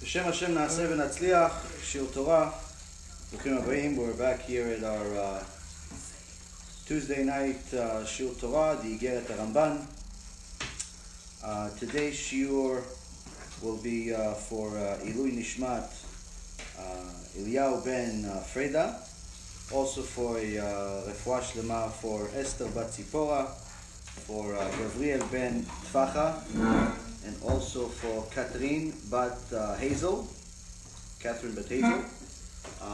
Hashem Na'aseh v'Natzliach, shiur Torah. Bruchim Habayim. We're back here at our Tuesday night shiur Torah, the Iggeret HaRAMBAN. Today's shiur will be for Ilui Nishmat Eliyahu ben Freda, also for Refuah Shlema for Esther bat Zipora, for Gavriel ben Tfacha, and also for Catherine bat Hazel,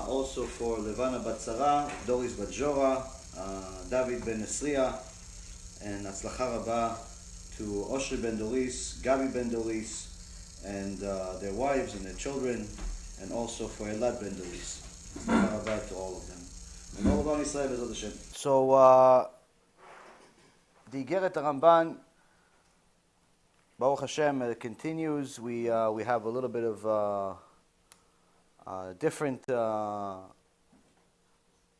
also for Levana bat Sarah, Doris bat Jora, David ben Esriya, and Atzlacha Rabba to Oshri ben Doris, Gabi ben Doris, and their wives and their children, and also for Elad ben Doris. Atzlacha Rabba to all of them. And all of Am Yisrael B'ezrat Hashem. So, the Iggeret HaRamban, Baruch Hashem, continues. We have a little bit of different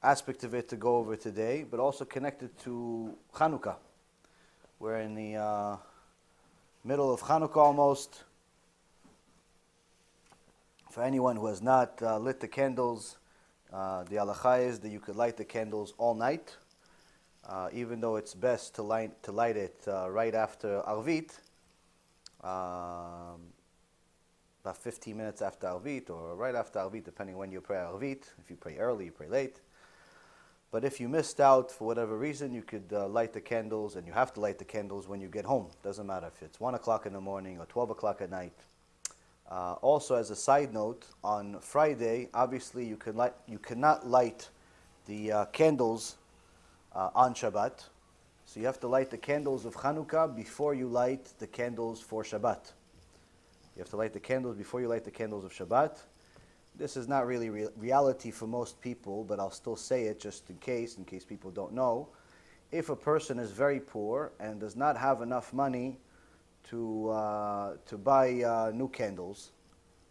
aspect of it to go over today, but also connected to Hanukkah. We're in the middle of Hanukkah almost. For anyone who has not lit the candles, the halacha is that you could light the candles all night, even though it's best to light it right after Arvit. About 15 minutes after Arvit, or right after Arvit, depending when you pray Arvit. If you pray early, you pray late. But if you missed out for whatever reason, you could light the candles, and you have to light the candles when you get home. Doesn't matter if it's 1 o'clock in the morning or 12 o'clock at night. Also, as a side note, on Friday, obviously you cannot light the candles on Shabbat. So you have to light the candles of Hanukkah before you light the candles for Shabbat. You have to light the candles before you light the candles of Shabbat. This is not really reality for most people, but I'll still say it just in case people don't know. If a person is very poor and does not have enough money to buy new candles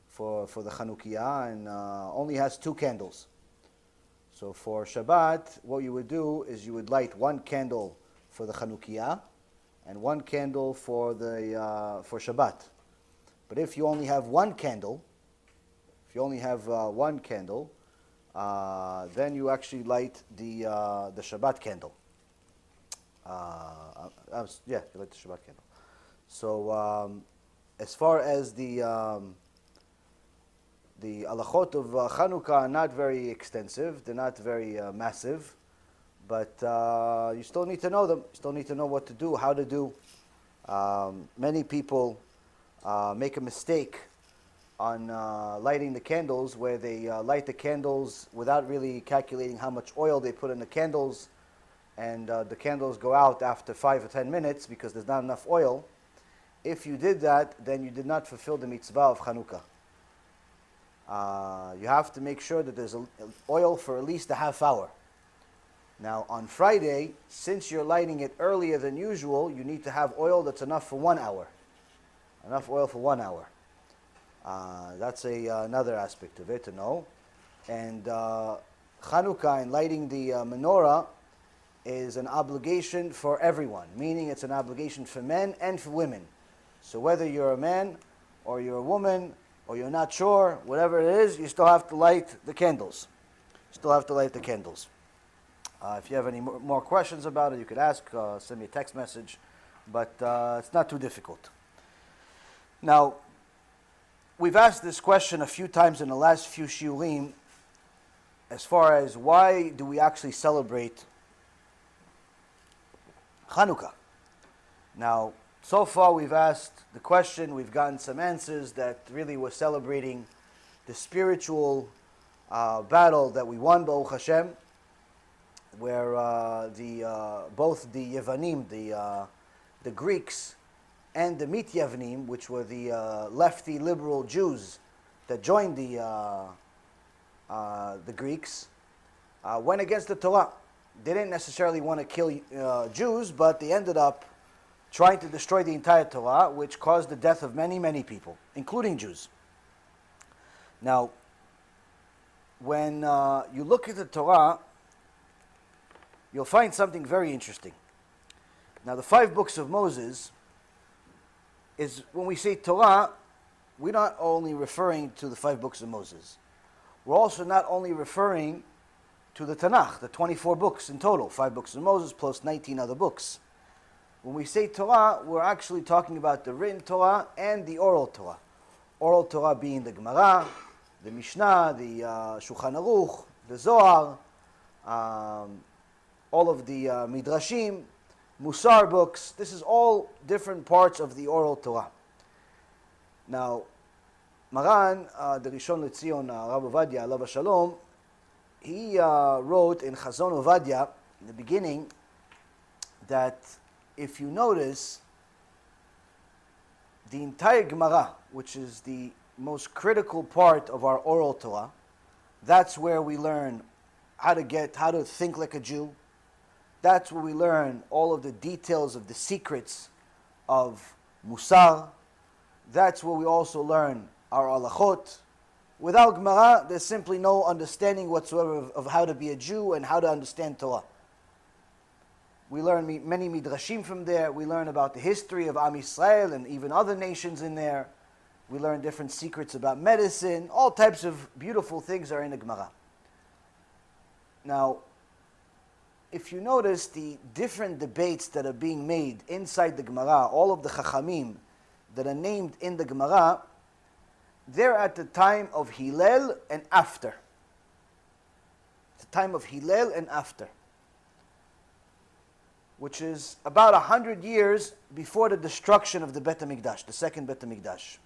for the Chanukiah and only has 2 candles. So for Shabbat, what you would do is you would light 1 candle for the Chanukiah and 1 candle for Shabbat. But if you only have 1 candle, then you actually light the Shabbat candle. You light the Shabbat candle. So as far as the halachot of Hanukkah are not very extensive, they're not very massive, but you still need to know them. You still need to know what to do, how to do. Many people make a mistake on lighting the candles, where they light the candles without really calculating how much oil they put in the candles, and the candles go out after 5 or 10 minutes because there's not enough oil. If you did that, then you did not fulfill the mitzvah of Hanukkah. You have to make sure that there's oil for at least a half hour. Now, on Friday, since you're lighting it earlier than usual, you need to have oil that's enough for 1 hour. Enough oil for 1 hour. That's another aspect of it to know. And Hanukkah and lighting the menorah is an obligation for everyone, meaning it's an obligation for men and for women. So whether you're a man or you're a woman or you're not sure, whatever it is, you still have to light the candles. If you have any more questions about it, you could ask, send me a text message, but it's not too difficult. Now, we've asked this question a few times in the last few shiurim, as far as why do we actually celebrate Hanukkah? Now, so far we've asked the question, we've gotten some answers that really we're celebrating the spiritual battle that we won, Baruch Hashem, where both the Yevanim, the Greeks, and the Mityavnim, which were the lefty liberal Jews that joined the Greeks, went against the Torah. They didn't necessarily want to kill Jews, but they ended up trying to destroy the entire Torah, which caused the death of many, many people, including Jews. Now, when you look at the Torah, you'll find something very interesting. Now, the 5 books of Moses is, when we say Torah, we're not only referring to the 5 books of Moses. We're also not only referring to the Tanakh, the 24 books in total, 5 books of Moses plus 19 other books. When we say Torah, we're actually talking about the written Torah and the oral Torah. Oral Torah being the Gemara, the Mishnah, the Shulchan Aruch, the Zohar, all of the Midrashim, MUSSAR books. This is all different parts of the oral Torah. Now, Maran, the Rishon LeZion, Rabbi Ovadia, alav Shalom, he wrote in Chazon Ovadia, in the beginning, that if you notice, the entire Gemara, which is the most critical part of our oral Torah, that's where we learn how to think like a Jew. That's where we learn all of the details of the secrets of MUSSAR. That's where we also learn our halachot. Without Gemara, there's simply no understanding whatsoever of how to be a Jew and how to understand Torah. We learn many midrashim from there. We learn about the history of Am Yisrael and even other nations in there. We learn different secrets about medicine. All types of beautiful things are in the Gemara. Now, if you notice the different debates that are being made inside the Gemara, all of the Chachamim that are named in the Gemara, they're at the time of Hillel and after. The time of Hillel and after, which is about 100 years before the destruction of the Bet HaMikdash, the second Bet HaMikdash.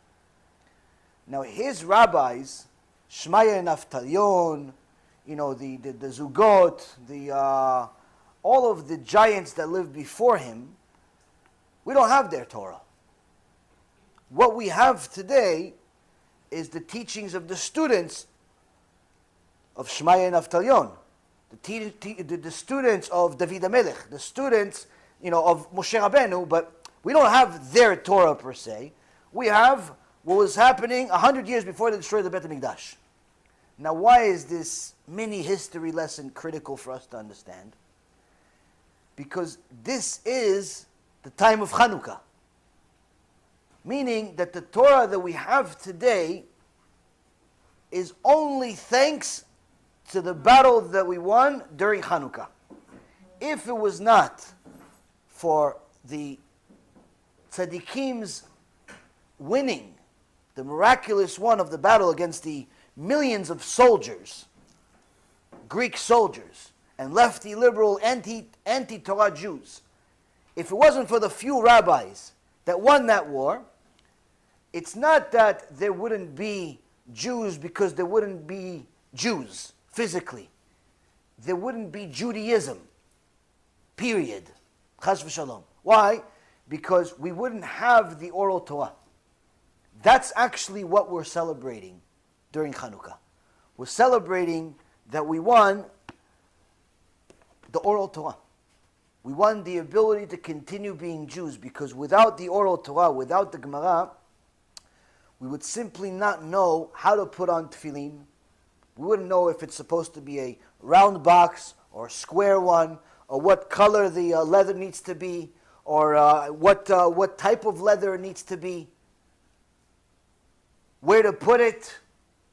Now his rabbis, Shmaya and Avtalion, the Zugot, all of the giants that lived before him, we don't have their Torah. What we have today is the teachings of the students of Shmaya and Avtalion, the students of David HaMelech, the students, of Moshe Rabbeinu, but we don't have their Torah per se. We have what was happening 100 years before they destroyed the Bet HaMikdash. Now, why is this mini history lesson critical for us to understand? Because this is the time of Hanukkah. Meaning that the Torah that we have today is only thanks to the battle that we won during Hanukkah. If it was not for the Tzaddikim's winning, the miraculous one of the battle against the millions of soldiers, Greek soldiers, and lefty, liberal, anti-Torah Jews, if it wasn't for the few rabbis that won that war, it's not that there wouldn't be Jews because there wouldn't be Jews physically. There wouldn't be Judaism, period. Chas v'shalom. Why? Because we wouldn't have the oral Torah. That's actually what we're celebrating during Hanukkah. We're celebrating that we won the oral Torah. We won the ability to continue being Jews, because without the oral Torah, without the Gemara, we would simply not know how to put on tefillin. We wouldn't know if it's supposed to be a round box or a square one, or what color the leather needs to be, or what type of leather it needs to be, where to put it.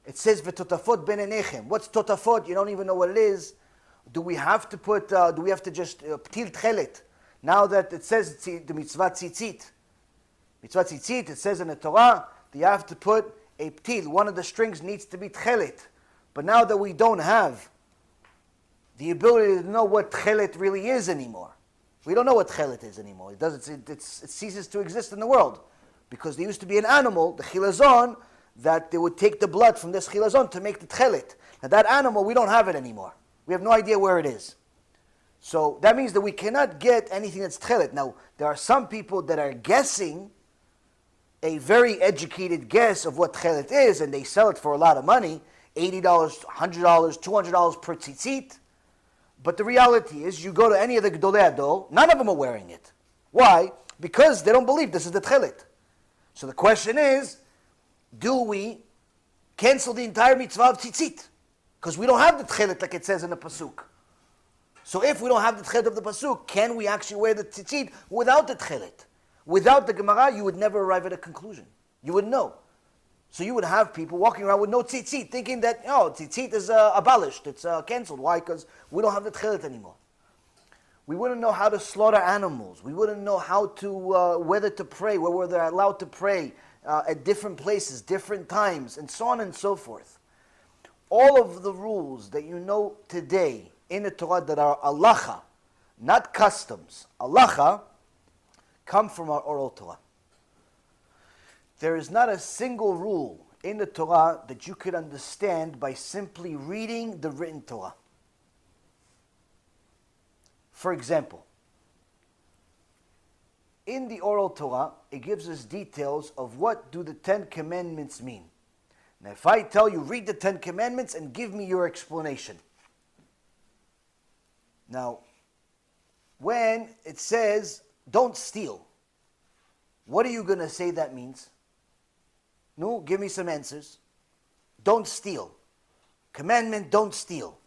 It says v'totafot ben enechem. What's totafot? You don't even know what it is. Do we have to put? Do we have to just ptil tchelet? Now that it says the mitzvah tzitzit, it says in the Torah that you have to put a ptil. One of the strings needs to be tchelet. But now that we don't have the ability to know what tchelet really is anymore, we don't know what tchelet is anymore. It ceases to exist in the world, because there used to be an animal, the chilazon, that they would take the blood from this chilazon to make the tchelet. Now that animal, we don't have it anymore. We have no idea where it is. So that means that we cannot get anything that's tchelet. Now, there are some people that are guessing a very educated guess of what tchelet is, and they sell it for a lot of money, $80, $100, $200 per tzitzit. But the reality is, you go to any of the Gdolei Ador, none of them are wearing it. Why? Because they don't believe this is the tchelet. So the question is, do we cancel the entire mitzvah of tzitzit? Because we don't have the tchelet like it says in the pasuk. So if we don't have the tchelet of the pasuk, can we actually wear the tzitzit without the tchelet? Without the Gemara, you would never arrive at a conclusion. You would know. So you would have people walking around with no tzitzit, thinking that, oh, tzitzit is abolished, it's cancelled. Why? Because we don't have the tchelet anymore. We wouldn't know how to slaughter animals. We wouldn't know how to, whether to pray, where they're allowed to pray at different places, different times, and so on and so forth. All of the rules that you know today in the Torah that are halacha, not customs, halacha, come from our Oral Torah. There is not a single rule in the Torah that you could understand by simply reading the written Torah. For example, in the Oral Torah, it gives us details of what do the 10 Commandments mean. Now, if I tell you, read the 10 Commandments and give me your explanation. Now, when it says, don't steal, what are you going to say that means? No, give me some answers. Don't steal. Commandment, don't steal.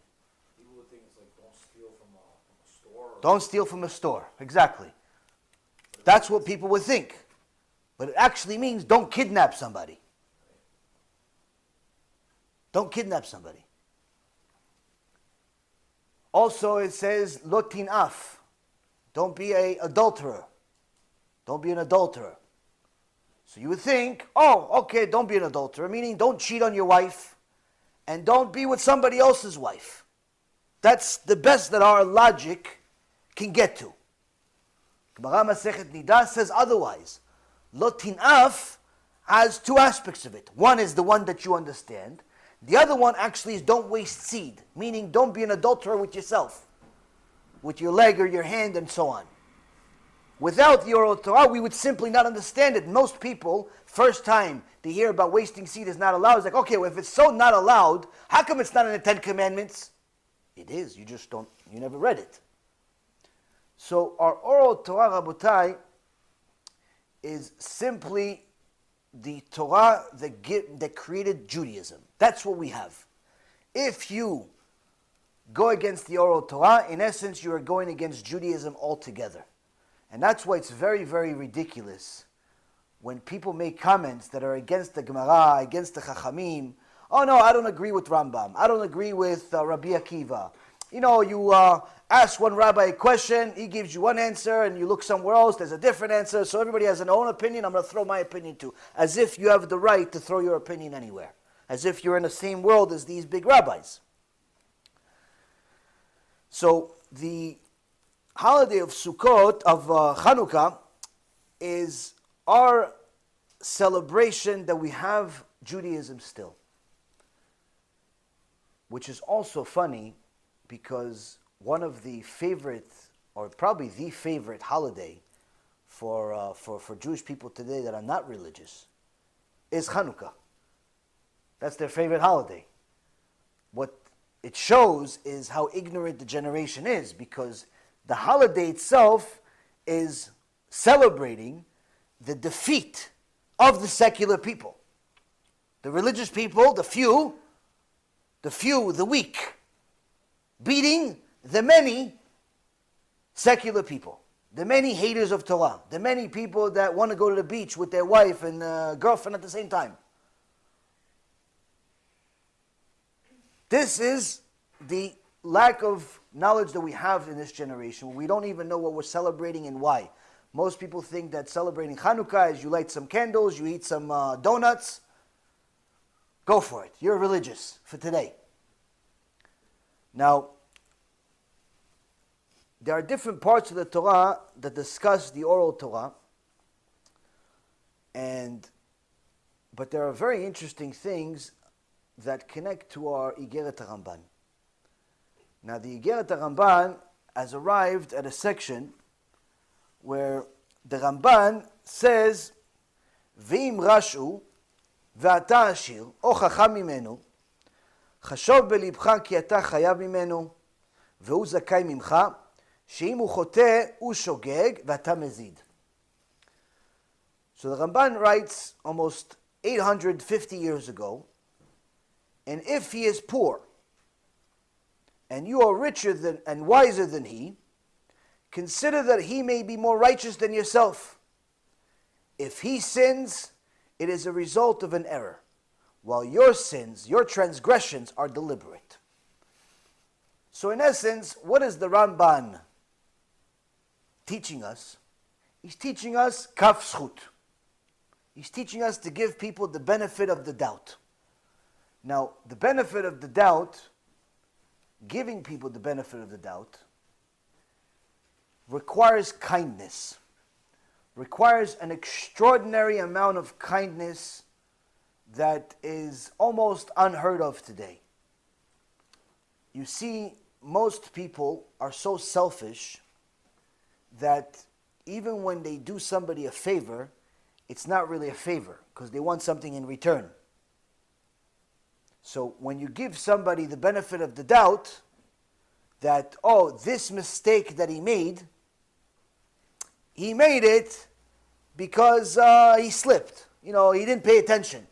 People would think it's like, don't steal from a store. Don't steal from a store, exactly. That's what people would think. But it actually means don't kidnap somebody. Don't kidnap somebody. Also, it says, lo tin'af. Don't be an adulterer. Don't be an adulterer. So you would think, oh, okay, don't be an adulterer, meaning don't cheat on your wife and don't be with somebody else's wife. That's the best that our logic can get to. Gemara Masechet Nida says otherwise. Lo tin'af has two aspects of it. One is the one that you understand. The other one actually is don't waste seed, meaning don't be an adulterer with yourself, with your leg or your hand and so on. Without the Oral Torah, we would simply not understand it. Most people, first time they hear about wasting seed is not allowed, it's like, okay, well, if it's so not allowed, how come it's not in the 10 Commandments? It is, you just don't, you never read it. So our Oral Torah, Rabotai, is simply the Torah that created Judaism. That's what we have. If you go against the Oral Torah, in essence, you are going against Judaism altogether. And that's why it's very, very ridiculous when people make comments that are against the Gemara, against the Chachamim. Oh no, I don't agree with Rambam. I don't agree with Rabbi Akiva. You know, you ask one rabbi a question, he gives you one answer, and you look somewhere else, there's a different answer, so everybody has an own opinion, I'm going to throw my opinion too. As if you have the right to throw your opinion anywhere. As if you're in the same world as these big rabbis. So the holiday of Sukkot, of Hanukkah, is our celebration that we have Judaism still. Which is also funny because one of the favorite, or probably the favorite holiday for Jewish people today that are not religious is Hanukkah. That's their favorite holiday. What it shows is how ignorant the generation is, because the holiday itself is celebrating the defeat of the secular people. The religious people, the few, the weak, beating the many secular people, the many haters of Torah, the many people that want to go to the beach with their wife and girlfriend at the same time. This is the lack of knowledge that we have in this generation. We don't even know what we're celebrating and why. Most people think that celebrating Hanukkah is you light some candles, you eat some donuts. Go for it. You're religious for today. Now, there are different parts of the Torah that discuss the Oral Torah, but there are very interesting things that connect to our Iggeret HaRamban. Now, the Iggeret HaRamban has arrived at a section where the Ramban says, "V'im rashu ve'ata ashir o chacham mimenu, chashov belibcha ki ata chayav mimenu, ve'u zakai mimcha, she'im hu choteh hu shogeg ve'ata mezid." So the Ramban writes almost 850 years ago, and if he is poor, and you are richer than and wiser than he, consider that he may be more righteous than yourself. If he sins, it is a result of an error. while your sins, your transgressions are deliberate. So in essence, what is the Ramban teaching us? He's teaching us kaf zchut. He's teaching us to give people the benefit of the doubt. Now, the benefit of the doubt, giving people the benefit of the doubt, requires kindness, requires an extraordinary amount of kindness that is almost unheard of today. You see, most people are so selfish that even when they do somebody a favor, it's not really a favor because they want something in return. So when you give somebody the benefit of the doubt that, oh, this mistake that he made it because he slipped. He didn't pay attention.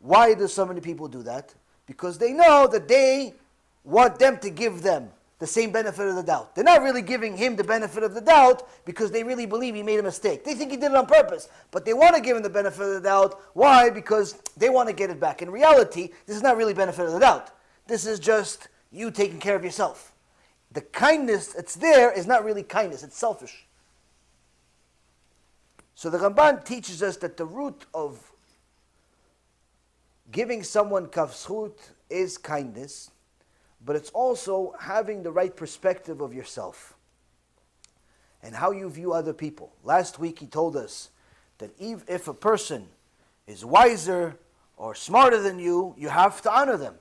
Why do so many people do that? Because they know that they want them to give them the same benefit of the doubt. They're not really giving him the benefit of the doubt because they really believe he made a mistake. They think he did it on purpose, but they want to give him the benefit of the doubt. Why? Because they want to get it back. In reality, this is not really benefit of the doubt. This is just you taking care of yourself. The kindness that's there is not really kindness, it's selfish. So the Ramban teaches us that the root of giving someone kaf zchut is kindness, but it's also having the right perspective of yourself and how you view other people. Last week he told us that if a person is wiser or smarter than you, you have to honor them.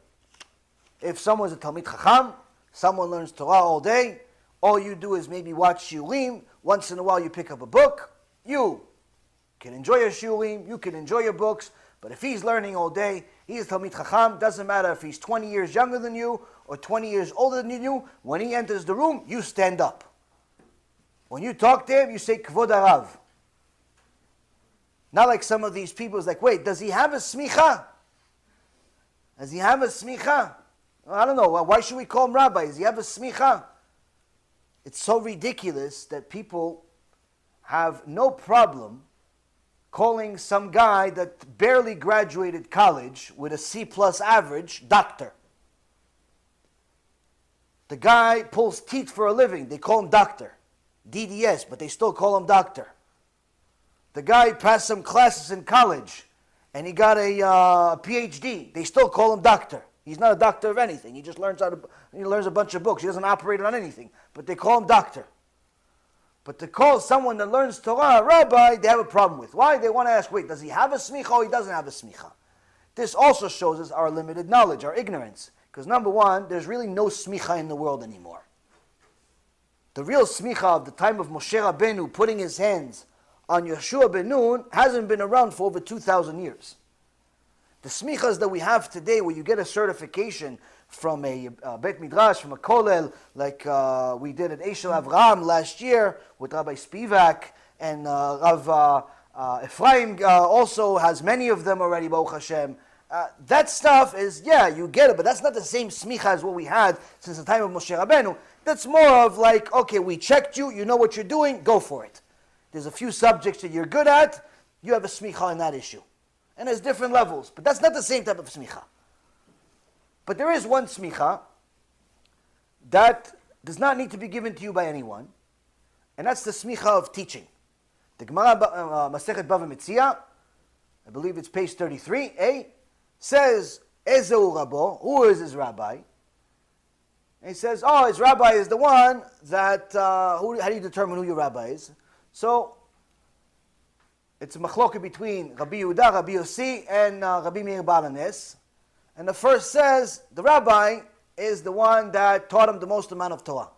If someone's a Talmid Chacham, someone learns Torah all day, all you do is maybe watch shiurim, once in a while you pick up a book, you can enjoy your shiurim, you can enjoy your books, but if he's learning all day, he's a Talmid Chacham, doesn't matter if he's 20 years younger than you or 20 years older than you, when he enters the room, you stand up. When you talk to him, you say, Kvod Harav. Not like some of these people, it's like, wait, does he have a smicha? Does he have a smicha? I don't know, why should we call him rabbi? Does he have a smicha? It's so ridiculous that people have no problem calling some guy that barely graduated college with a C+ average, doctor. The guy pulls teeth for a living, they call him doctor. DDS, but they still call him doctor. The guy passed some classes in college and he got a PhD, they still call him doctor. He's not a doctor of anything, he just learns a bunch of books, he doesn't operate on anything, but they call him doctor. But to call someone that learns Torah a rabbi, they have a problem with. Why? They want to ask, wait, does he have a smicha or he doesn't have a smicha? This also shows us our limited knowledge, our ignorance. Because number one, there's really no smicha in the world anymore. The real smicha of the time of Moshe Rabbeinu putting his hands on Yeshua ben Nun hasn't been around for over 2,000 years. The smichas that we have today, where you get a certification from a Bet Midrash, from a Kollel, like we did at Eshel Avraham last year with Rabbi Spivak, and Rav Ephraim also has many of them already, Baruch Hashem. That stuff is, yeah, you get it, but that's not the same smicha as what we had since the time of Moshe Rabbeinu. That's more of like, okay, we checked you, you know what you're doing, go for it. There's a few subjects that you're good at, you have a smicha on that issue. And there's different levels, but that's not the same type of smicha. But there is one smicha that does not need to be given to you by anyone, and that's the smicha of teaching. The Gemara Masechet Bava Metzia, I believe it's page 33, says, Ezeu Rabo, who is his rabbi? And he says, oh, his rabbi is the one that, how do you determine who your rabbi is? So, it's a machloket between Rabbi Yehuda, Rabbi Yossi, and Rabbi Meir Baal HaNes. And the first says, the rabbi is the one that taught him the most amount of Torah.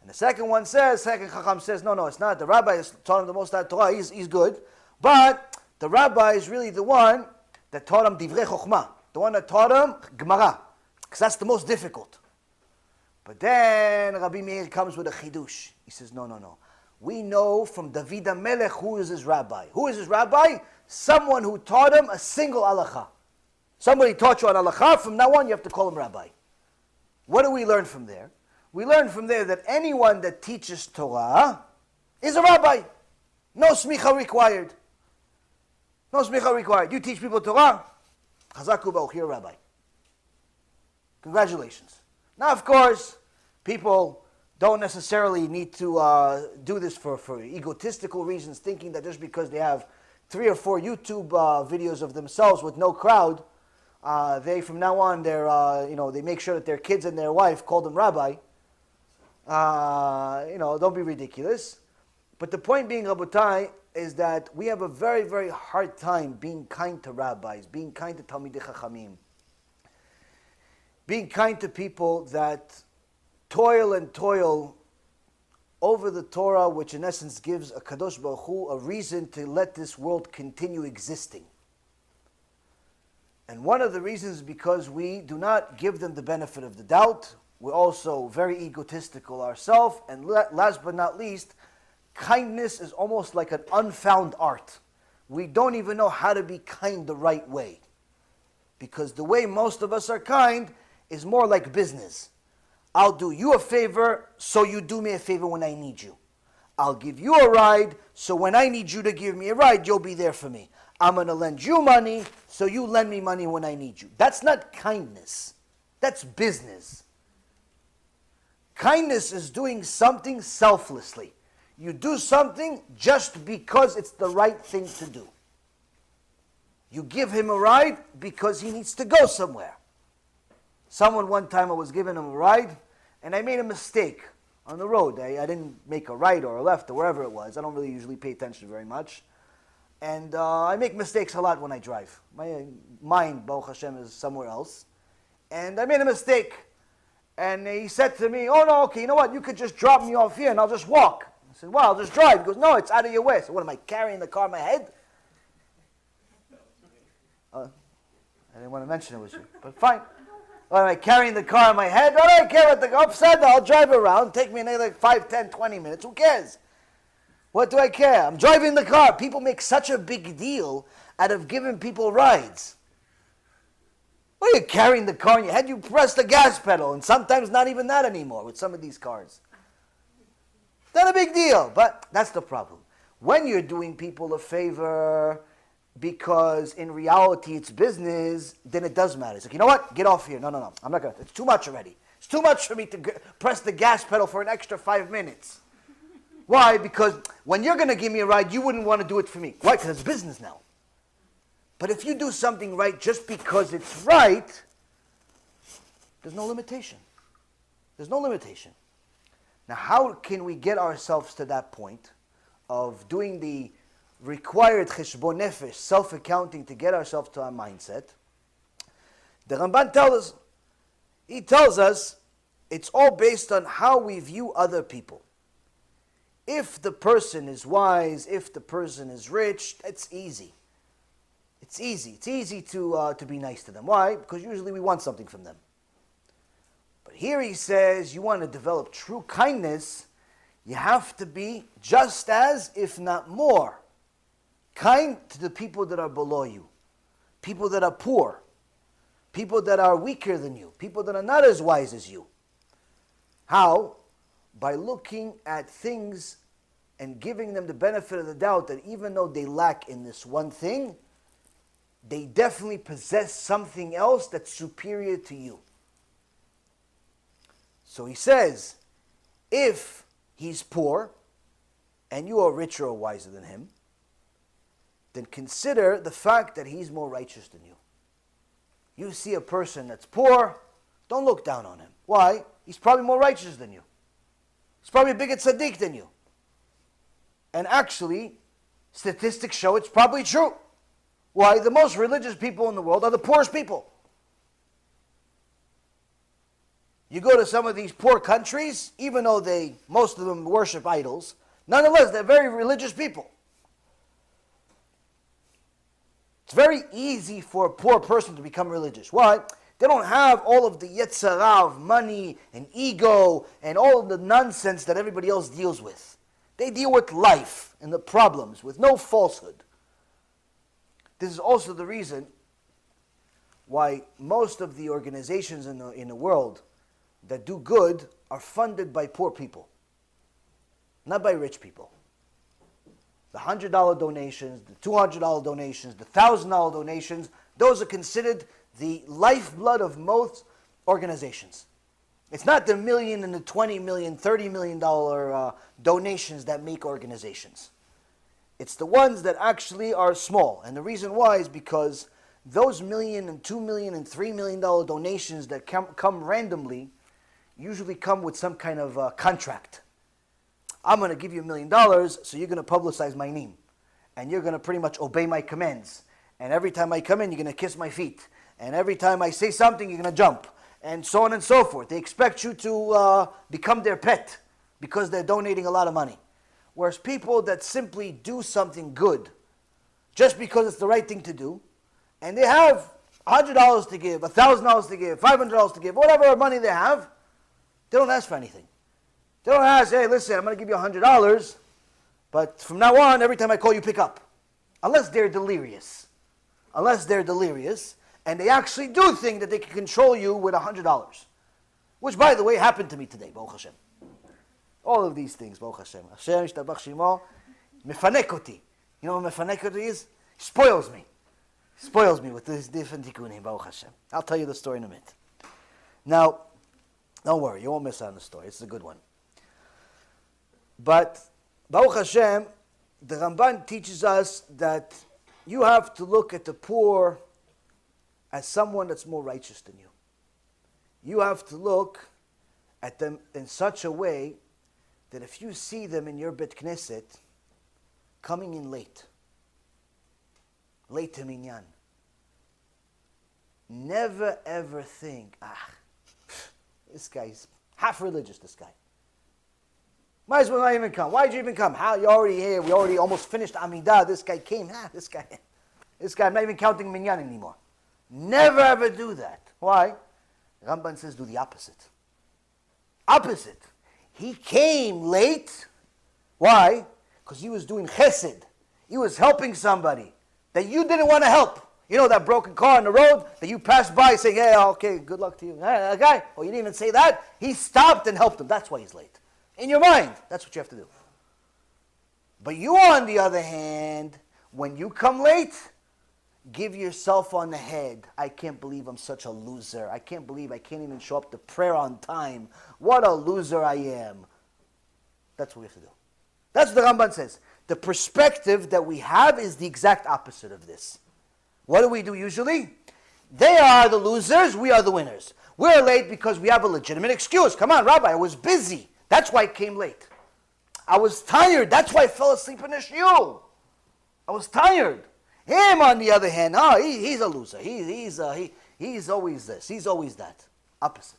And the second one says, second Chacham says, no, it's not. The rabbi is taught him the most amount of Torah, he's good. But the rabbi is really the one that taught him Divrei Chokhmah, the one that taught him Gemara, because that's the most difficult. But then Rabbi Meir comes with a chidush. He says, no. We know from David HaMelech who is his rabbi. Who is his rabbi? Someone who taught him a single halakha. Somebody taught you an halakha, from now on you have to call him rabbi. What do we learn from there? We learn from there that anyone that teaches Torah is a rabbi. No smicha required. No smicha required. You teach people Torah, Chazaku Baruch, you're a rabbi. Congratulations. Now, of course, people don't necessarily need to do this for egotistical reasons, thinking that just because they have 3 or 4 YouTube videos of themselves with no crowd, they from now on they make sure that their kids and their wife call them rabbi. Don't be ridiculous. But the point being, Rabotai, is that we have a very, very hard time being kind to rabbis, being kind to Talmidei Chachamim, being kind to people that toil over the Torah, which in essence gives a Kadosh Baruch Hu a reason to let this world continue existing. And one of the reasons is because we do not give them the benefit of the doubt. We're also very egotistical ourselves. And last but not least, kindness is almost like an unfound art. We don't even know how to be kind the right way. Because the way most of us are kind is more like business. I'll do you a favor, so you do me a favor when I need you. I'll give you a ride, so when I need you to give me a ride, you'll be there for me. I'm going to lend you money, so you lend me money when I need you. That's not kindness. That's business. Kindness is doing something selflessly. You do something just because it's the right thing to do. You give him a ride because he needs to go somewhere. Someone one time, I was giving him a ride, and I made a mistake on the road. I didn't make a right or a left or wherever it was. I don't really usually pay attention very much. And I make mistakes a lot when I drive. My mind, Baruch Hashem, is somewhere else. And I made a mistake. And he said to me, oh no, okay, you know what? You could just drop me off here and I'll just walk. I said, well, I'll just drive. He goes, no, it's out of your way. So what, am I carrying the car on my head? I didn't want to mention it with you, but fine. What, am I carrying the car on my head? I don't care what the upside down. I'll drive around. Take me another 5, 10, 20 minutes. Who cares? What do I care? I'm driving the car. People make such a big deal out of giving people rides. What are you carrying the car in your head? You press the gas pedal, and sometimes not even that anymore with some of these cars. Not a big deal, but that's the problem. When you're doing people a favor because in reality it's business, then it does matter. It's like, you know what? Get off here. No. I'm not going to. It's too much already. It's too much for me to press the gas pedal for an extra 5 minutes. Why? Because when you're going to give me a ride, you wouldn't want to do it for me. Why? Because it's business now. But if you do something right just because it's right, there's no limitation. There's no limitation. Now, how can we get ourselves to that point of doing the required cheshbon nefesh, self-accounting, to get ourselves to our mindset? The Ramban tells us it's all based on how we view other people. If the person is wise, if the person is rich, it's easy. It's easy. It's easy to be nice to them. Why? Because usually we want something from them. But here he says, you want to develop true kindness, you have to be just as, if not more, kind to the people that are below you, people that are poor, people that are weaker than you, people that are not as wise as you. How? By looking at things and giving them the benefit of the doubt that even though they lack in this one thing, they definitely possess something else that's superior to you. So he says, if he's poor and you are richer or wiser than him, then consider the fact that he's more righteous than you. You see a person that's poor, don't look down on him. Why? He's probably more righteous than you. He's probably a bigger tzaddik than you. And actually, statistics show it's probably true. Why? The most religious people in the world are the poorest people. You go to some of these poor countries, even though most of them worship idols, nonetheless, they're very religious people. It's very easy for a poor person to become religious. Why? They don't have all of the yetzirah of money and ego and all of the nonsense that everybody else deals with. They deal with life and the problems with no falsehood. This is also the reason why most of the organizations in the world that do good are funded by poor people, not by rich people. The $100 donations, the $200 donations, the $1,000 donations Those are considered the lifeblood of most organizations. It's not the million and the 20 million, $30 million donations that make organizations. It's the ones that actually are small. And the reason why is because those million and $2 million and $3 million donations that come randomly usually come with some kind of contract. I'm going to give you $1 million, so you're going to publicize my name. And you're going to pretty much obey my commands. And every time I come in, you're going to kiss my feet. And every time I say something, you're going to jump. And so on and so forth. They expect you to become their pet because they're donating a lot of money. Whereas people that simply do something good just because it's the right thing to do, and they have $100 to give, $1,000 to give, $500 to give, whatever money they have, they don't ask for anything. They don't ask, hey, listen, I'm going to give you $100, but from now on, every time I call you, pick up. Unless they're delirious. Unless they're delirious, and they actually do think that they can control you with $100. Which, by the way, happened to me today, Baruch Hashem. All of these things, Baruch Hashem. Hashem, Yishtabach Shemo, mefanek oti. You know what mefanek oti is? He spoils me. He spoils me with these different tikkunim, Baruch Hashem. I'll tell you the story in a minute. Now, don't worry, you won't miss out on the story. It's a good one. But, Baruch Hashem, the Ramban teaches us that you have to look at the poor as someone that's more righteous than you. You have to look at them in such a way that if you see them in your Bet Knesset coming in late to Minyan, never ever think, this guy's half religious, this guy. Might as well not even come. Why did you even come? How? You're already here. We already almost finished Amidah. This guy came. This guy, I'm not even counting Minyan anymore. Never ever do that. Why? Ramban says do the opposite. Opposite. He came late. Why? Because he was doing chesed. He was helping somebody that you didn't want to help. You know that broken car on the road that you passed by saying, hey, okay, good luck to you. Hey, that guy. Oh, you didn't even say that? He stopped and helped him. That's why he's late. In your mind, that's what you have to do. But you, on the other hand, when you come late, give yourself on the head. I can't believe I'm such a loser. I can't believe I can't even show up to prayer on time. What a loser I am. That's what we have to do. That's what the Ramban says. The perspective that we have is the exact opposite of this. What do we do usually? They are the losers, we are the winners. We're late because we have a legitimate excuse. Come on, Rabbi, I was busy. That's why I came late. I was tired. That's why I fell asleep in the shiur. I was tired. Him, on the other hand, he's a loser. He's always this. He's always that. Opposite.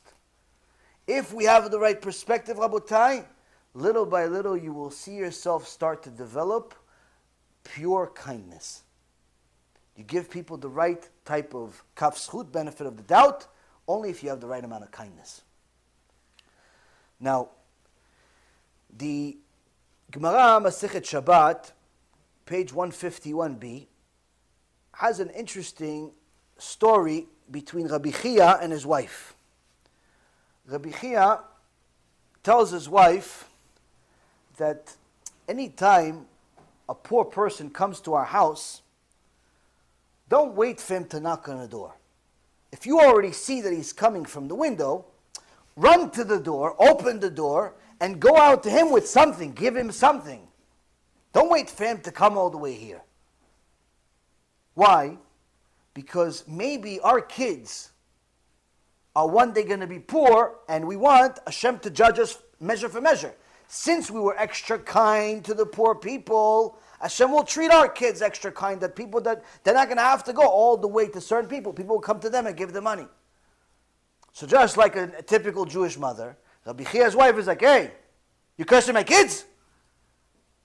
If we have the right perspective, Rabotai, little by little you will see yourself start to develop pure kindness. You give people the right type of kaf zchut, benefit of the doubt, only if you have the right amount of kindness. Now, the Gemara Masechet Shabbat, page 151b, has an interesting story between Rabbi Chia and his wife. Rabbi Chia tells his wife that any time a poor person comes to our house, don't wait for him to knock on the door. If you already see that he's coming from the window, run to the door, open the door, and go out to him with something. Give him something. Don't wait for him to come all the way here. Why? Because maybe our kids are one day going to be poor, and we want Hashem to judge us measure for measure. Since we were extra kind to the poor people, Hashem will treat our kids extra kind, that people that they're not going to have to go all the way to certain people. People will come to them and give them money. So just like a typical Jewish mother, Rabbi Chia's wife is like, hey, you cursing my kids?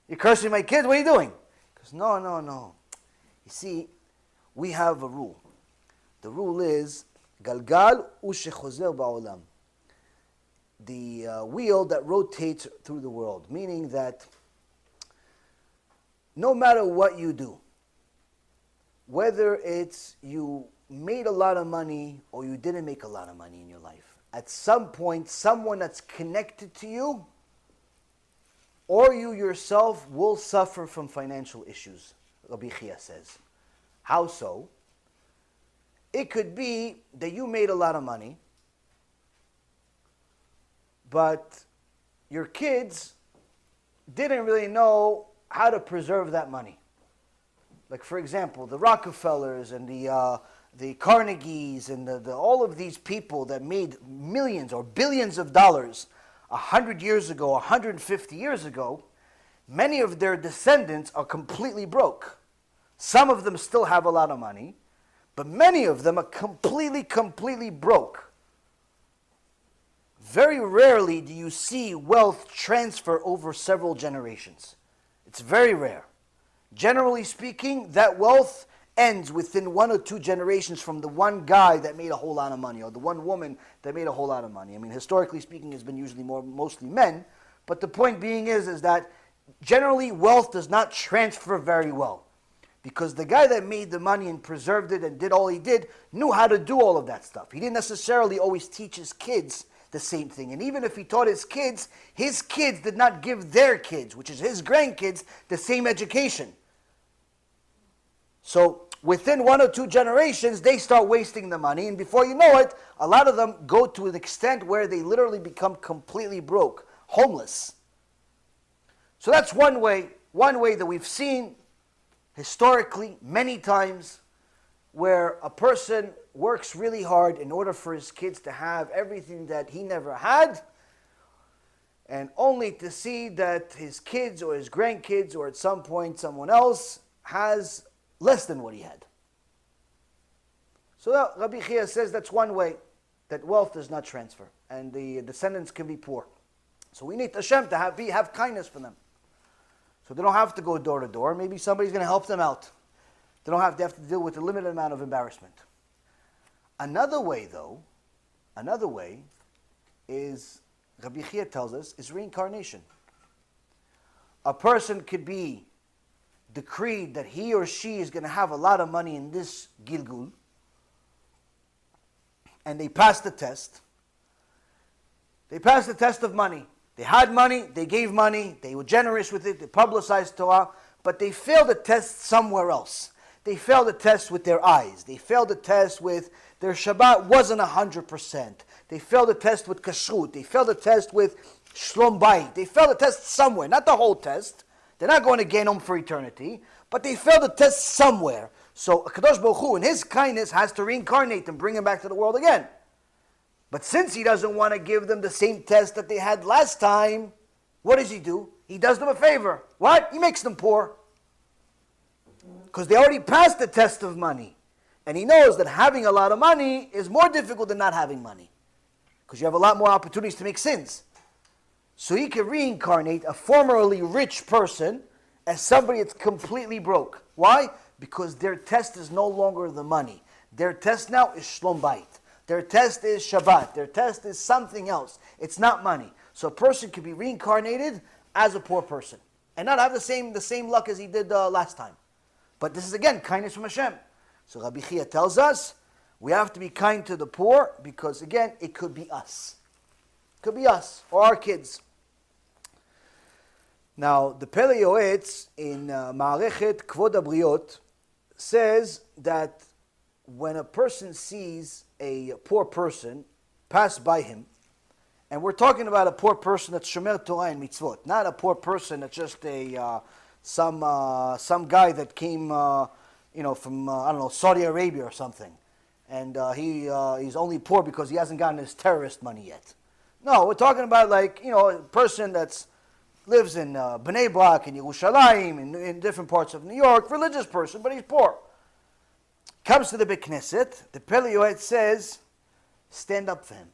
You cursing my kids? What are you doing? He goes, no. You see, we have a rule. The rule is, Galgal u'shechozer ba'olam. The wheel that rotates through the world. Meaning that no matter what you do, whether it's you made a lot of money or you didn't make a lot of money in your life, at some point, someone that's connected to you or you yourself will suffer from financial issues, Rabbi Chia says. How so? It could be that you made a lot of money, but your kids didn't really know how to preserve that money. Like, for example, the Rockefellers and the Carnegies and all of these people that made millions or billions of dollars 100 years ago, 150 years ago, many of their descendants are completely broke. Some of them still have a lot of money, but many of them are completely broke. Very rarely do you see wealth transfer over several generations. It's very rare. Generally speaking, that wealth ends within 1 or 2 generations from the one guy that made a whole lot of money, or the one woman that made a whole lot of money. I mean, historically speaking, it's been usually mostly men, but the point being is that generally wealth does not transfer very well, because the guy that made the money and preserved it and did all he did knew how to do all of that stuff. He didn't necessarily always teach his kids the same thing. And even if he taught his kids did not give their kids, which is his grandkids, the same education. So within 1 or 2 generations, they start wasting the money, and before you know it, a lot of them go to an extent where they literally become completely broke, homeless. So that's one way that we've seen historically many times where a person works really hard in order for his kids to have everything that he never had, and only to see that his kids or his grandkids or at some point someone else has less than what he had. So Rabbi Chia says that's one way that wealth does not transfer, and the descendants can be poor. So we need Hashem to have kindness for them. So they don't have to go door to door. Maybe somebody's going to help them out. They don't have to deal with a limited amount of embarrassment. Another way is, Rabbi Chia tells us, is reincarnation. A person could be decreed that he or she is going to have a lot of money in this Gilgul, and they pass the test. They passed the test of money. They had money, they gave money, they were generous with it, they publicized Torah, but they failed the test somewhere else. They failed the test with their eyes. They failed the test with their Shabbat wasn't 100%. They failed the test with Kashrut. They failed the test with Shlom Bayit. They failed the test somewhere, not the whole test. They're not going to Genom for eternity, but they failed the test somewhere. So Kadosh Baruch Hu, in His kindness, has to reincarnate and bring them back to the world again. But since He doesn't want to give them the same test that they had last time, what does He do? He does them a favor. What? He makes them poor. Because they already passed the test of money. And He knows that having a lot of money is more difficult than not having money. Because you have a lot more opportunities to make sins. So He can reincarnate a formerly rich person as somebody that's completely broke. Why? Because their test is no longer the money. Their test now is Shlom Bayit. Their test is Shabbat. Their test is something else. It's not money. So a person can be reincarnated as a poor person and not have the same luck as he did last time. But this is again kindness from Hashem. So Rabbi Chia tells us we have to be kind to the poor because again it could be us. It could be us or our kids. Now the Pele Yoetz in Ma'arechet Kvod Abriot says that when a person sees a poor person pass by him, and we're talking about a poor person that's Shomer Torah and Mitzvot, not a poor person that's just some guy that came from I don't know, Saudi Arabia or something, and he's only poor because he hasn't gotten his terrorist money yet. No, we're talking about a person that's lives in Bnei Brak and Yerushalayim in different parts of New York, religious person, but he's poor. Comes to the Beit Knesset, the Pele Yoetz says, stand up for him.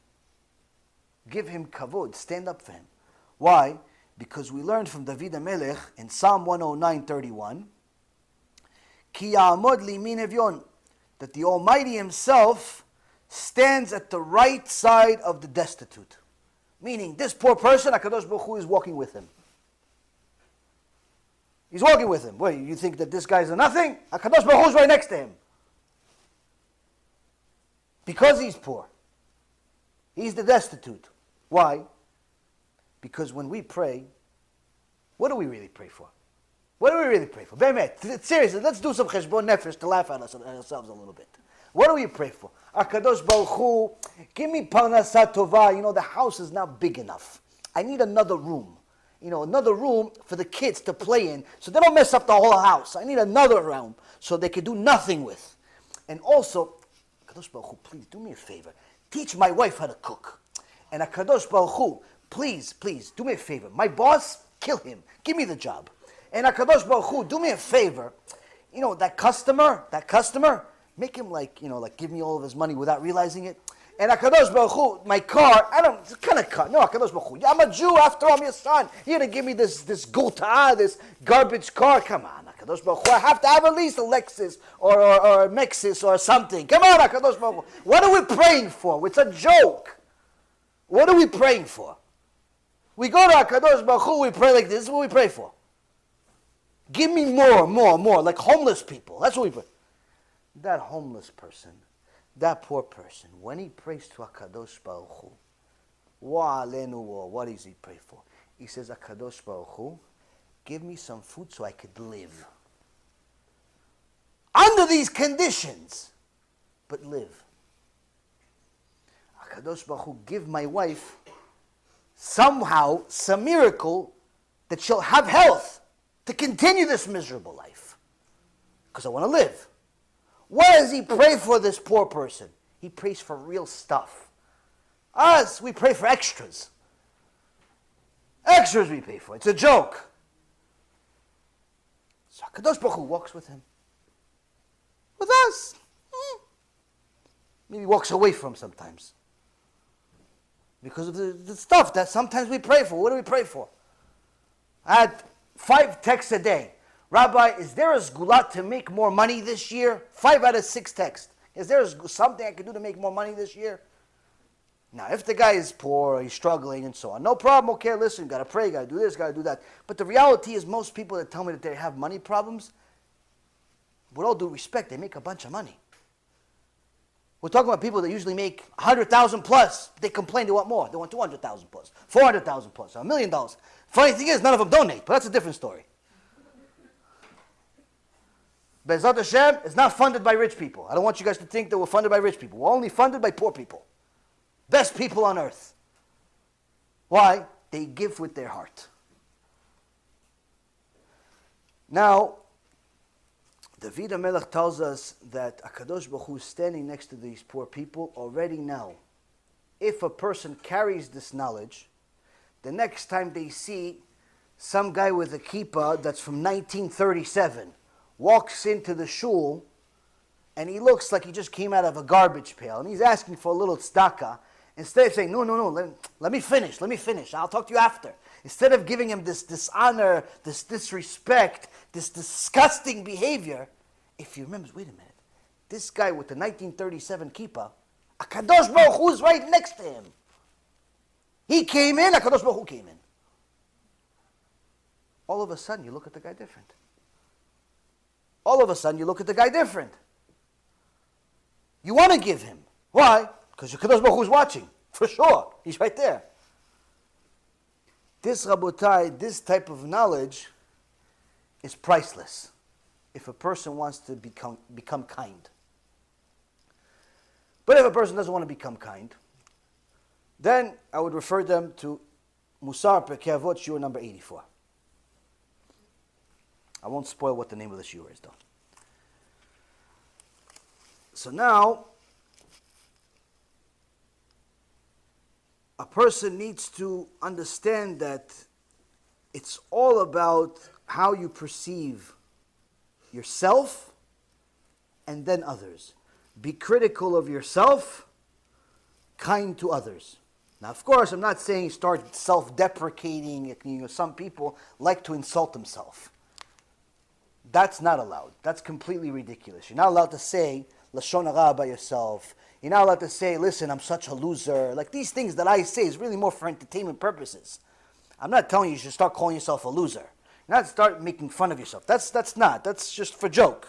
Give him kavod, stand up for him. Why? Because we learned from David HaMelech in Psalm 109:31, Ki ya'amod limin evyon, that the Almighty Himself stands at the right side of the destitute. Meaning, this poor person, HaKadosh Baruch Hu is walking with him. He's walking with him. Wait, you think that this guy's a nothing? HaKadosh Baruch Hu is right next to him. Because he's poor. He's the destitute. Why? Because when we pray, what do we really pray for? What do we really pray for? Be'emet, seriously, let's do some cheshbon nefesh to laugh at ourselves a little bit. What do we pray for? HaKadosh Baruch Hu, give me parnasah tova. The house is not big enough. I need another room. Another room for the kids to play in so they don't mess up the whole house. I need another room so they can do nothing with. And also, HaKadosh Baruch Hu, please do me a favor. Teach my wife how to cook. And HaKadosh Baruch Hu, please, do me a favor. My boss, kill him. Give me the job. And HaKadosh Baruch Hu, do me a favor. That customer, make him give me all of his money without realizing it. And HaKadosh Baruch Hu, my car, what kind of car? No, HaKadosh Baruch Hu, I'm a Jew after all, I'm your son. You're going to give me this this garbage car? Come on, HaKadosh Baruch Hu, I have to have at least a Lexus or a Mexus or something. Come on, HaKadosh Baruch Hu. What are we praying for? It's a joke. What are we praying for? We go to HaKadosh Baruch Hu, we pray like this is what we pray for. Give me more, like homeless people. That's what we pray. That homeless person, that poor person, when he prays to HaKadosh Baruch Hu, what does he pray for? He says, HaKadosh Baruch Hu, give me some food so I could live. Under these conditions, but live. HaKadosh Baruch Hu, give my wife somehow some miracle that she'll have health to continue this miserable life. Because I want to live. What does he pray for this poor person? He prays for real stuff. Us, we pray for extras. Extras we pay for. It's a joke. So HaKadosh Baruch Hu walks with him. With us. Maybe walks away from sometimes. Because of the stuff that sometimes we pray for. What do we pray for? I had 5 texts a day. Rabbi, is there a sgulat to make more money this year? 5 out of 6 texts. Is there something I can do to make more money this year? Now, if the guy is poor, or he's struggling and so on, no problem. Okay, listen, got to pray, got to do this, got to do that. But the reality is most people that tell me that they have money problems, with all due respect, they make a bunch of money. We're talking about people that usually make 100,000 plus. They complain they want more. They want 200,000 plus, 400,000 plus, $1 million. Funny thing is, none of them donate, but that's a different story. Be'ezrat Hashem is not funded by rich people. I don't want you guys to think that we're funded by rich people. We're only funded by poor people. Best people on earth. Why? They give with their heart. Now, David HaMelech tells us that HaKadosh Baruch Hu is standing next to these poor people already now. If a person carries this knowledge, the next time they see some guy with a kippah that's from 1937 walks into the shul and he looks like he just came out of a garbage pail and he's asking for a little tzedakah, instead of saying, no, let me finish, I'll talk to you after. Instead of giving him this dishonor, this disrespect, this disgusting behavior, if he remembers, wait a minute, this guy with the 1937 kippah, HaKadosh Baruch Hu is right next to him. He came in, HaKadosh Baruch Hu came in. All of a sudden, you look at the guy different. You want to give him. Why? Because HaKadosh Baruch Hu is watching. For sure. He's right there. This, Rabotai, this type of knowledge is priceless if a person wants to become kind. But if a person doesn't want to become kind, then I would refer them to MUSSAR Perkei Avot, shiur number 84. I won't spoil what the name of the shiur is, though. So now, a person needs to understand that it's all about how you perceive yourself and then others. Be critical of yourself, kind to others. Now, of course, I'm not saying start self-deprecating. Some people like to insult themselves. That's not allowed. That's completely ridiculous. You're not allowed to say lashon hara about yourself. You're not allowed to say, listen, I'm such a loser. Like these things that I say is really more for entertainment purposes. I'm not telling you should start calling yourself a loser. Not start making fun of yourself. That's just for joke.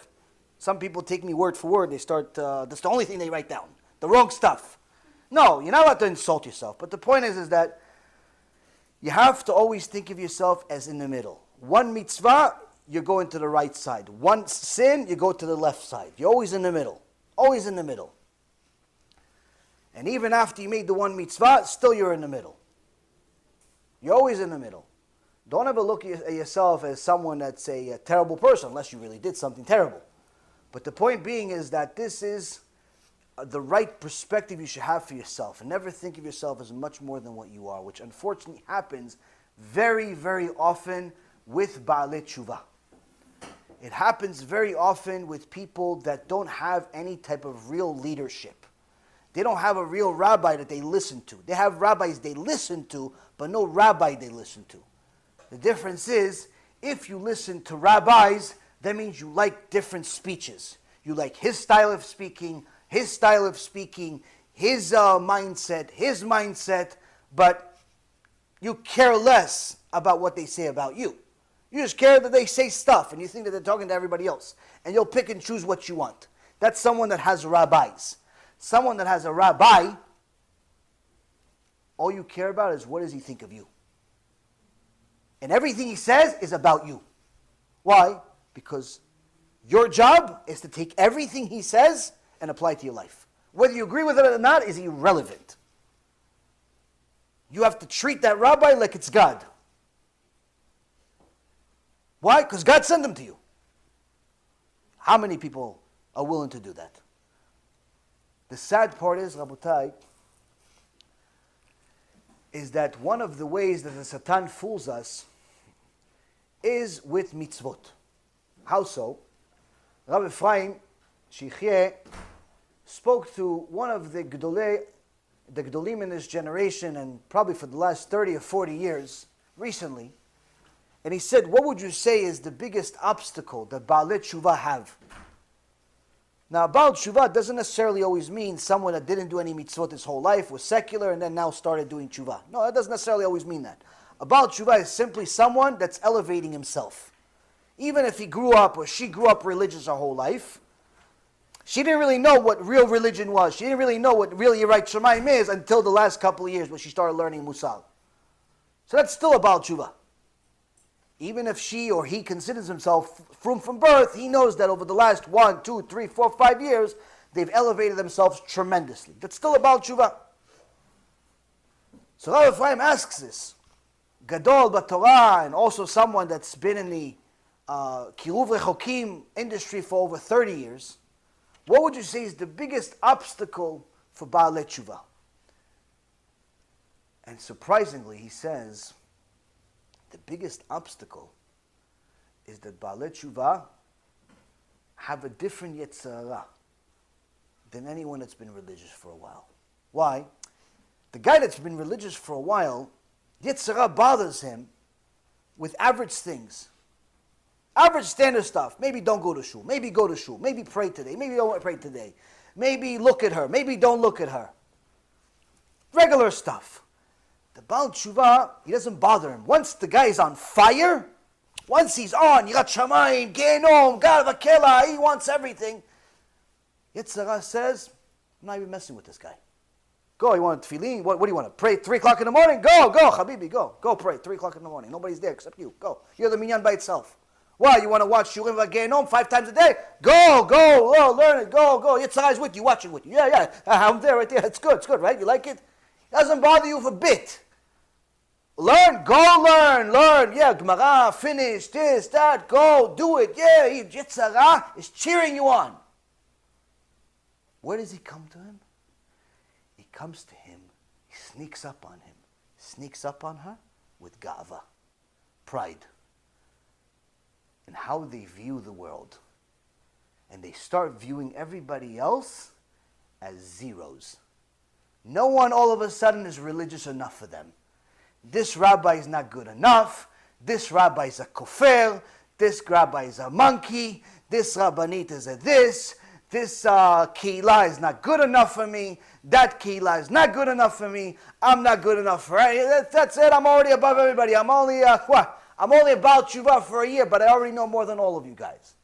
Some people take me word for word. They start, that's the only thing they write down. The wrong stuff. No, you're not allowed to insult yourself. But the point is that you have to always think of yourself as in the middle. One mitzvah, you're going to the right side. One sin, you go to the left side. You're always in the middle. Always in the middle. And even after you made the one mitzvah, still you're in the middle. You're always in the middle. Don't ever look at yourself as someone that's a terrible person, unless you really did something terrible. But the point being is that this is the right perspective you should have for yourself. And never think of yourself as much more than what you are, which unfortunately happens very, very often with Baalei Teshuva. It happens very often with people that don't have any type of real leadership. They don't have a real rabbi that they listen to. They have rabbis they listen to, but no rabbi they listen to. The difference is, if you listen to rabbis, that means you like different speeches. You like his style of speaking, his mindset, but you care less about what they say about you. You just care that they say stuff, and you think that they're talking to everybody else. And you'll pick and choose what you want. That's someone that has rabbis. Someone that has a rabbi, all you care about is what does he think of you. And everything he says is about you. Why? Because your job is to take everything he says and apply it to your life. Whether you agree with it or not is irrelevant. You have to treat that rabbi like it's God. Why? Because God sent him to you. How many people are willing to do that? The sad part is, Rabotai, is that one of the ways that the Satan fools us is with mitzvot. How so? Rabbi Ephraim Shichyeh spoke to one of the Gedolim in this generation, and probably for the last 30 or 40 years, recently, and he said, what would you say is the biggest obstacle that Baalei Teshuva have? Now, Baal Teshuva doesn't necessarily always mean someone that didn't do any mitzvot his whole life, was secular, and then now started doing Teshuva. No, that doesn't necessarily always mean that. A Baal Teshuva is simply someone that's elevating himself. Even if he grew up or she grew up religious her whole life, she didn't really know what real religion was. She didn't really know what real Yirat Shamayim is until the last couple of years when she started learning MUSSAR. So that's still a Baal Teshuva. Even if she or he considers himself from birth, he knows that over the last 1, 2, 3, 4, 5 years, they've elevated themselves tremendously. That's still a Baal Teshuva. So Rabbi Ephraim asks this. Gadol b'Torah, and also someone that's been in the Kiruv Rechokim industry for over 30 years, what would you say is the biggest obstacle for Baalei Teshuva? And surprisingly, he says, the biggest obstacle is that Baalei Teshuva have a different Yetzirah than anyone that's been religious for a while. Why? The guy that's been religious for a while, Yetzirah bothers him with average things. Average standard stuff. Maybe don't go to shul. Maybe go to shul. Maybe pray today. Maybe don't pray today. Maybe look at her. Maybe don't look at her. Regular stuff. The Baal Teshuva, he doesn't bother him. Once the guy is on fire, once he's on, Yirat Shamayim, Genom, God Vakela, he wants everything. Yetzirah says, I'm not even messing with this guy. Go, you want tefillin? What do you want to pray 3 o'clock in the morning? Go, Habibi, go. Go pray 3 o'clock in the morning. Nobody's there except you. Go. You're the minyan by itself. Why? You want to watch Shurim Vagenom 5 times a day? Go, learn it, go. Yetzirah's with you, watching with you. Yeah, I'm there, right there. It's good, right? You like it? It doesn't bother you for a bit. Learn, go learn. Yeah, Gemara, finish, this, that, go, do it. Yeah, Yetzirah is cheering you on. Where does he come to him? He comes to him, he sneaks up on her with gava, pride, and how they view the world. And they start viewing everybody else as zeros. No one all of a sudden is religious enough for them. This rabbi is not good enough. This rabbi is a kofar. This rabbi is a monkey. This rabbanit is a this. This keilah is not good enough for me. That keilah is not good enough for me. I'm not good enough for any. That's it. I'm already above everybody. I'm only about Teshuva for a year, but I already know more than all of you guys.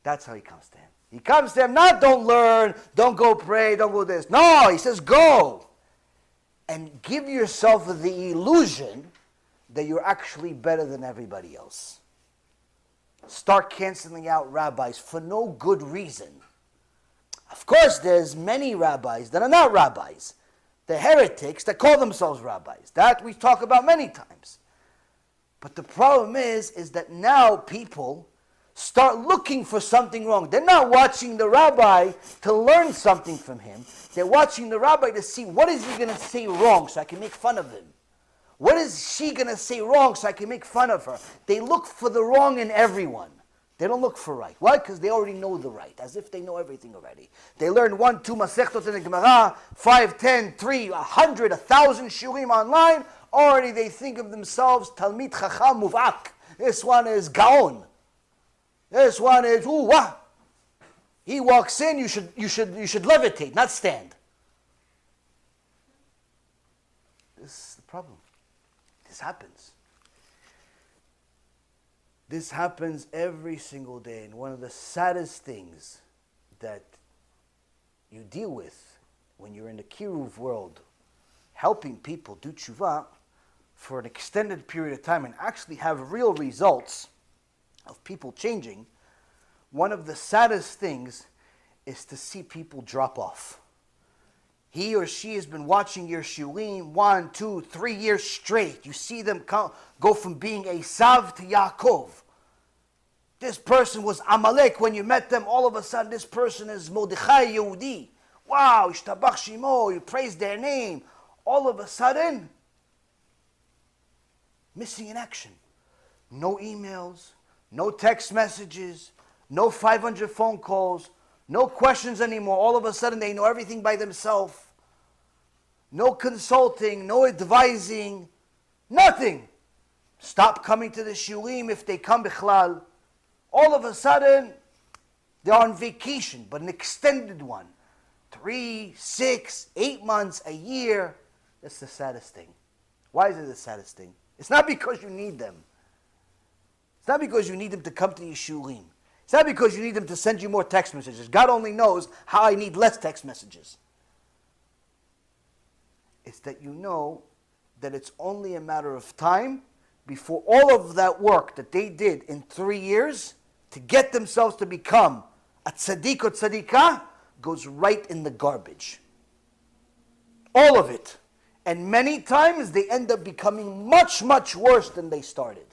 That's how he comes to him. He comes to him, not don't learn, don't go pray, don't go this. No, he says go. And give yourself the illusion that you're actually better than everybody else. Start canceling out rabbis for no good reason. Of course, there's many rabbis that are not rabbis. The heretics that call themselves rabbis. That we talk about many times. But the problem is that now people start looking for something wrong. They're not watching the rabbi to learn something from him. They're watching the rabbi to see what is he going to say wrong so I can make fun of him. What is she going to say wrong so I can make fun of her? They look for the wrong in everyone. They don't look for right. Why? Because they already know the right, as if they know everything already. They learn 1, 2 Masechtot in the Gemara, 5, 10, 3, 100, 1,000 shiurim online. Already they think of themselves, Talmid Chacham Muvak. This one is Gaon. This one is, ooh, wah. He walks in, you should levitate, not stand. This is the problem. This happens. This happens every single day. And one of the saddest things that you deal with when you're in the kiruv world, helping people do tshuva for an extended period of time and actually have real results of people changing, one of the saddest things is to see people drop off. He or she has been watching your shiurim 1, 2, 3 years straight. You see them go from being Esav to Yaakov. This person was Amalek when you met them. All of a sudden, this person is Mordechai Yehudi. Wow, Ishtabach Shimo, you praise their name. All of a sudden, missing in action. No emails, no text messages, no 500 phone calls, no questions anymore. All of a sudden, they know everything by themselves. No consulting, no advising, nothing. Stop coming to the shiurim if they come bichlal. All of a sudden, they're on vacation, but an extended one. 3, 6, 8 months, a year. That's the saddest thing. Why is it the saddest thing? It's not because you need them. It's not because you need them to come to your shiurim. It's not because you need them to send you more text messages. God only knows how I need less text messages. It's that you know that it's only a matter of time before all of that work that they did in 3 years to get themselves to become a tzaddik or tzaddikah goes right in the garbage. All of it. And many times they end up becoming much, much worse than they started.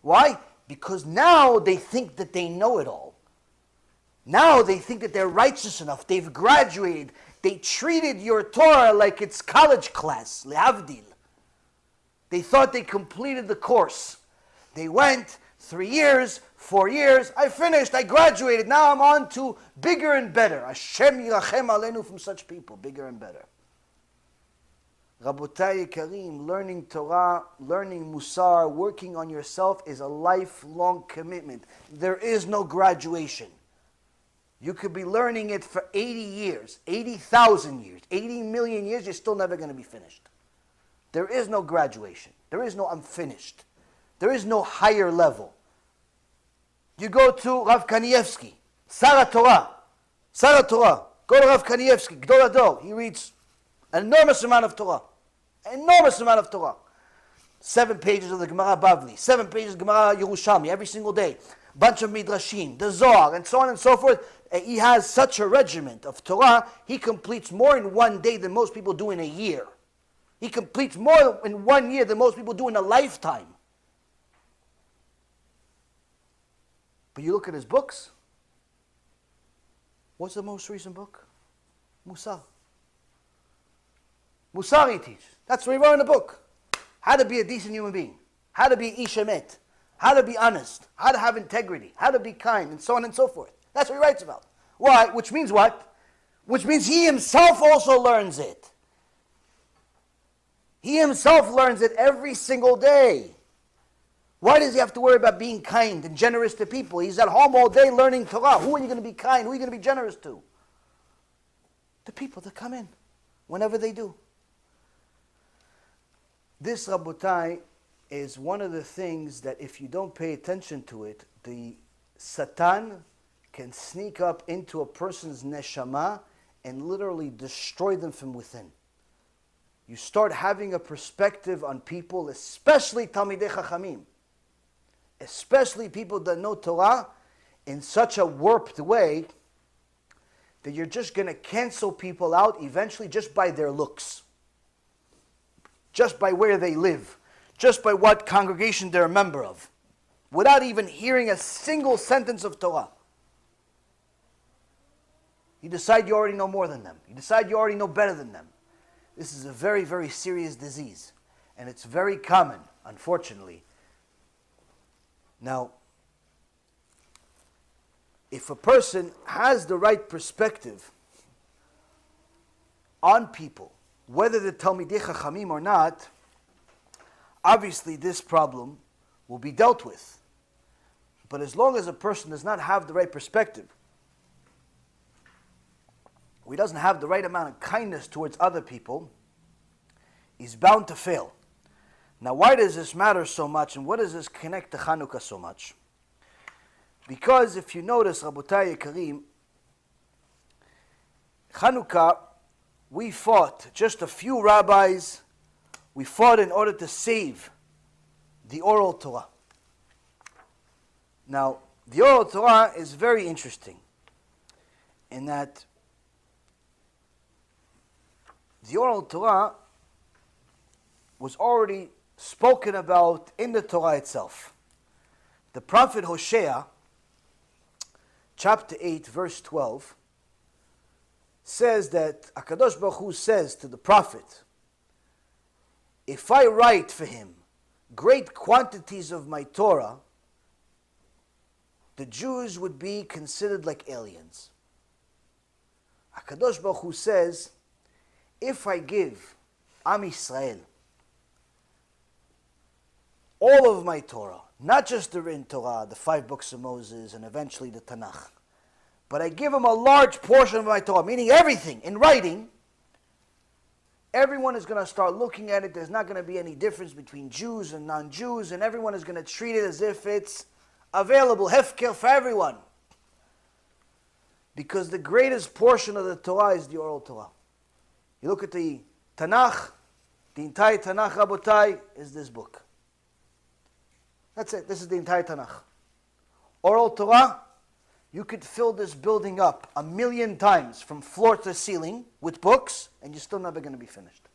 Why? Because now they think that they know it all. Now they think that they're righteous enough. They've graduated. They treated your Torah like it's college class, lehavdil. They thought they completed the course. They went 3 years, 4 years. I finished, I graduated. Now I'm on to bigger and better. Hashem yirachem aleinu from such people, bigger and better. Rabotai Karim, learning Torah, learning MUSSAR, working on yourself is a lifelong commitment. There is no graduation. You could be learning it for 80 years, 80,000 years, 80 million years, you're still never going to be finished. There is no graduation. There is no I'm finished. There is no higher level. You go to Rav Kanievsky, Sar Torah. Go to Rav Kanievsky, Gdol Ador. He reads an enormous amount of Torah. Enormous amount of Torah. 7 pages of the Gemara Bavli, 7 pages of Gemara Yerushalmi every single day. Bunch of Midrashim, the Zohar, and so on and so forth. He has such a regiment of Torah, he completes more in 1 day than most people do in a year. He completes more in 1 year than most people do in a lifetime. But you look at his books. What's the most recent book? MUSSAR. MUSSAR he teaches. That's what he wrote in the book. How to be a decent human being. How to be ish emet. How to be honest. How to have integrity. How to be kind. And so on and so forth. That's what he writes about. Why? Which means what? Which means he himself also learns it. He himself learns it every single day. Why does he have to worry about being kind and generous to people? He's at home all day learning Torah. Who are you going to be kind? Who are you going to be generous to? The people that come in, whenever they do. This, Rabotai, is one of the things that if you don't pay attention to it, the Satan can sneak up into a person's neshama and literally destroy them from within. You start having a perspective on people, especially Talmidei Chachamim, especially people that know Torah, in such a warped way that you're just going to cancel people out eventually just by their looks, just by where they live, just by what congregation they're a member of, without even hearing a single sentence of Torah. You decide you already know more than them. You decide you already know better than them. This is a very, very serious disease. And it's very common, unfortunately. Now, if a person has the right perspective on people, whether they're Talmidei Chachamim or not, obviously this problem will be dealt with. But as long as a person does not have the right perspective, or he doesn't have the right amount of kindness towards other people, he's bound to fail. Now, why does this matter so much, and what does this connect to Hanukkah so much? Because if you notice, Rabotai Yekarim, Hanukkah, we fought, just a few rabbis, we fought in order to save the Oral Torah. Now, the Oral Torah is very interesting in that the Oral Torah was already spoken about in the Torah itself. The prophet Hosea, chapter 8, verse 12, says that HaKadosh Baruch Hu says to the prophet, if I write for him great quantities of my Torah, the Jews would be considered like aliens. HaKadosh Baruch Hu says, if I give Am Yisrael all of my Torah, not just the written Torah, the 5 books of Moses, and eventually the Tanakh, but I give them a large portion of my Torah, meaning everything, in writing, everyone is going to start looking at it. There's not going to be any difference between Jews and non-Jews, and everyone is going to treat it as if it's available, hefker, for everyone. Because the greatest portion of the Torah is the Oral Torah. You look at the Tanakh, the entire Tanakh, Rabotai, is this book. That's it. This is the entire Tanakh. Oral Torah, you could fill this building up 1,000,000 times from floor to ceiling with books, and you're still never going to be finished.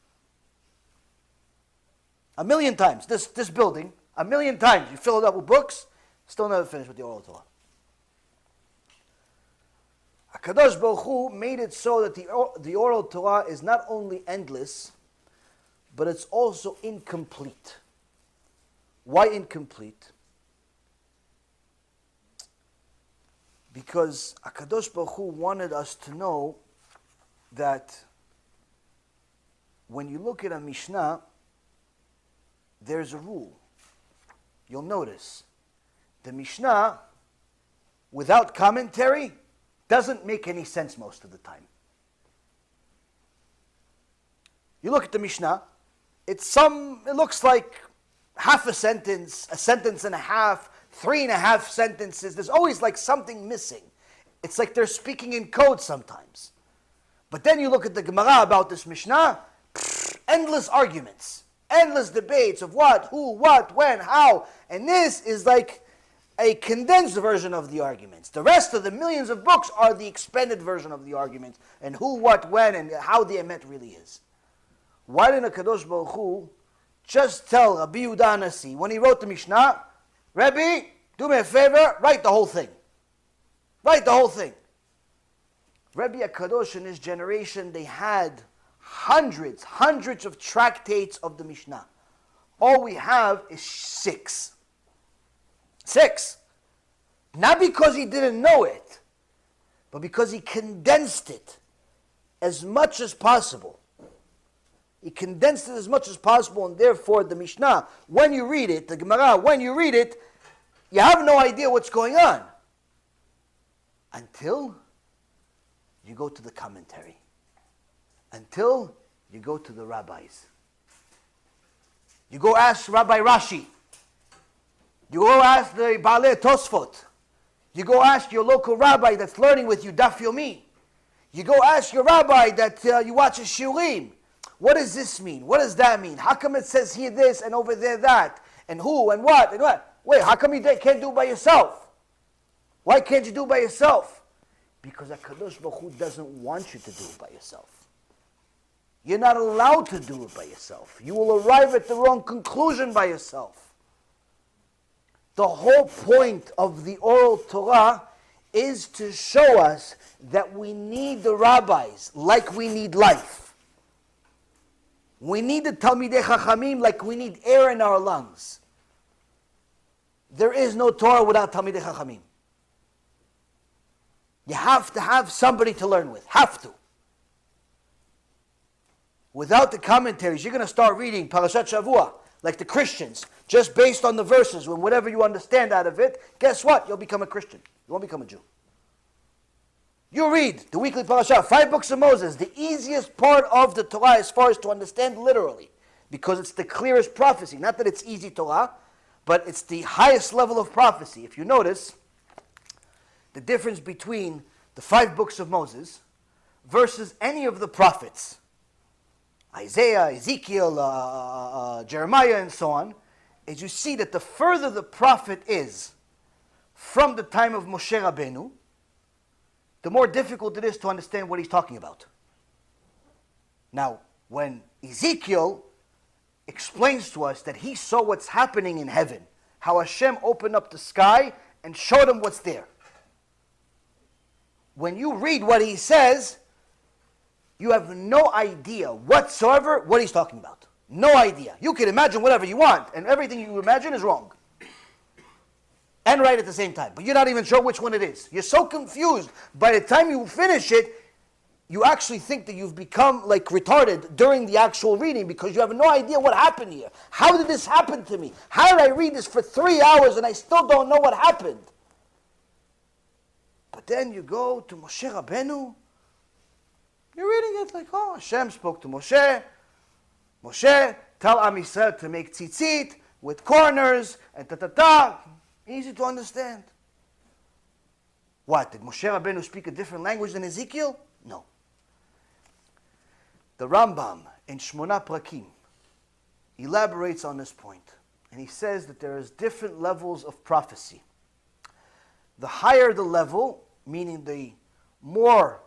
1,000,000 times. This building, 1,000,000 times. You fill it up with books, still never finished with the Oral Torah. HaKadosh Baruch Hu made it so that the Oral Torah is not only endless, but it's also incomplete. Why incomplete? Because HaKadosh Baruch Hu wanted us to know that when you look at a Mishnah, there's a rule. You'll notice the Mishnah, without commentary, doesn't make any sense most of the time. You look at the Mishnah, it looks like half a sentence and a half, 3.5 sentences. There's always like something missing. It's like they're speaking in code sometimes. But then you look at the Gemara about this Mishnah, endless arguments, endless debates of what, who, what, when, how. And this is like a condensed version of the arguments. The rest of the millions of books are the expanded version of the arguments, and who, what, when, and how the emet really is. Why didn't HaKadosh Baruch Hu just tell Rabbi Yehuda Nasi, when he wrote the Mishnah, Rabbi, do me a favor, write the whole thing. Write the whole thing. Rabbi HaKadosh in his generation, they had hundreds of tractates of the Mishnah. All we have is 6. 6. Not because he didn't know it, but because he condensed it as much as possible. He condensed it as much as possible, and therefore the Mishnah, when you read it, the Gemara, when you read it, you have no idea what's going on. Until you go to the commentary. Until you go to the rabbis. You go ask Rabbi Rashi. You go ask the Baalei Tosfot. You go ask your local rabbi that's learning with you Daf Yomi. You go ask your rabbi that you watch his shiurim. What does this mean? What does that mean? How come it says here this and over there that? And who and what and what? Wait, how come you can't do it by yourself? Why can't you do it by yourself? Because HaKadosh Baruch Hu doesn't want you to do it by yourself. You're not allowed to do it by yourself. You will arrive at the wrong conclusion by yourself. The whole point of the Oral Torah is to show us that we need the rabbis like we need life. We need the Talmidei Chachamim like we need air in our lungs. There is no Torah without Talmidei Chachamim. You have to have somebody to learn with. Have to. Without the commentaries, you're going to start reading Parashat Shavua like the Christians, just based on the verses, and whatever you understand out of it, guess what? You'll become a Christian. You won't become a Jew. You read the weekly parasha, 5 books of Moses, the easiest part of the Torah as far as to understand literally, because it's the clearest prophecy. Not that it's easy Torah, but it's the highest level of prophecy. If you notice, the difference between the 5 books of Moses versus any of the prophets, Isaiah, Ezekiel, Jeremiah, and so on, is you see that the further the prophet is from the time of Moshe Rabbeinu, the more difficult it is to understand what he's talking about. Now, when Ezekiel explains to us that he saw what's happening in heaven, how Hashem opened up the sky and showed him what's there. When you read what he says, you have no idea whatsoever what he's talking about. No idea. You can imagine whatever you want, and everything you imagine is wrong. And right at the same time. But you're not even sure which one it is. You're so confused. By the time you finish it, you actually think that you've become like retarded during the actual reading because you have no idea what happened here. How did this happen to me? How did I read this for 3 hours and I still don't know what happened? But then you go to Moshe Rabbeinu. You're reading it like, oh, Hashem spoke to Moshe. Moshe, tell Am Yisrael to make tzitzit with corners and ta-ta-ta. Easy to understand. What? Did Moshe Rabbeinu speak a different language than Ezekiel? No. The Rambam in Shmona Prakim elaborates on this point. And he says that there is different levels of prophecy. The higher the level, meaning the more,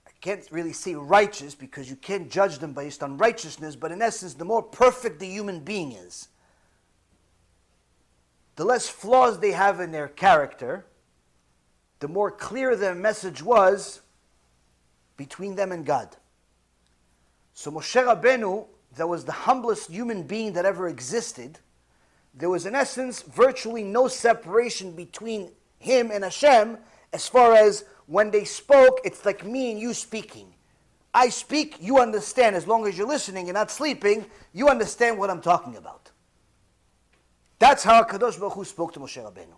I can't really say righteous because you can't judge them based on righteousness, but in essence, the more perfect the human being is, the less flaws they have in their character, the more clear their message was between them and God. So Moshe Rabbeinu, that was the humblest human being that ever existed, there was in essence virtually no separation between him and Hashem as far as when they spoke, it's like me and you speaking. I speak, you understand. As long as you're listening and not sleeping, you understand what I'm talking about. That's how HaKadosh Baruch Hu spoke to Moshe Rabbeinu.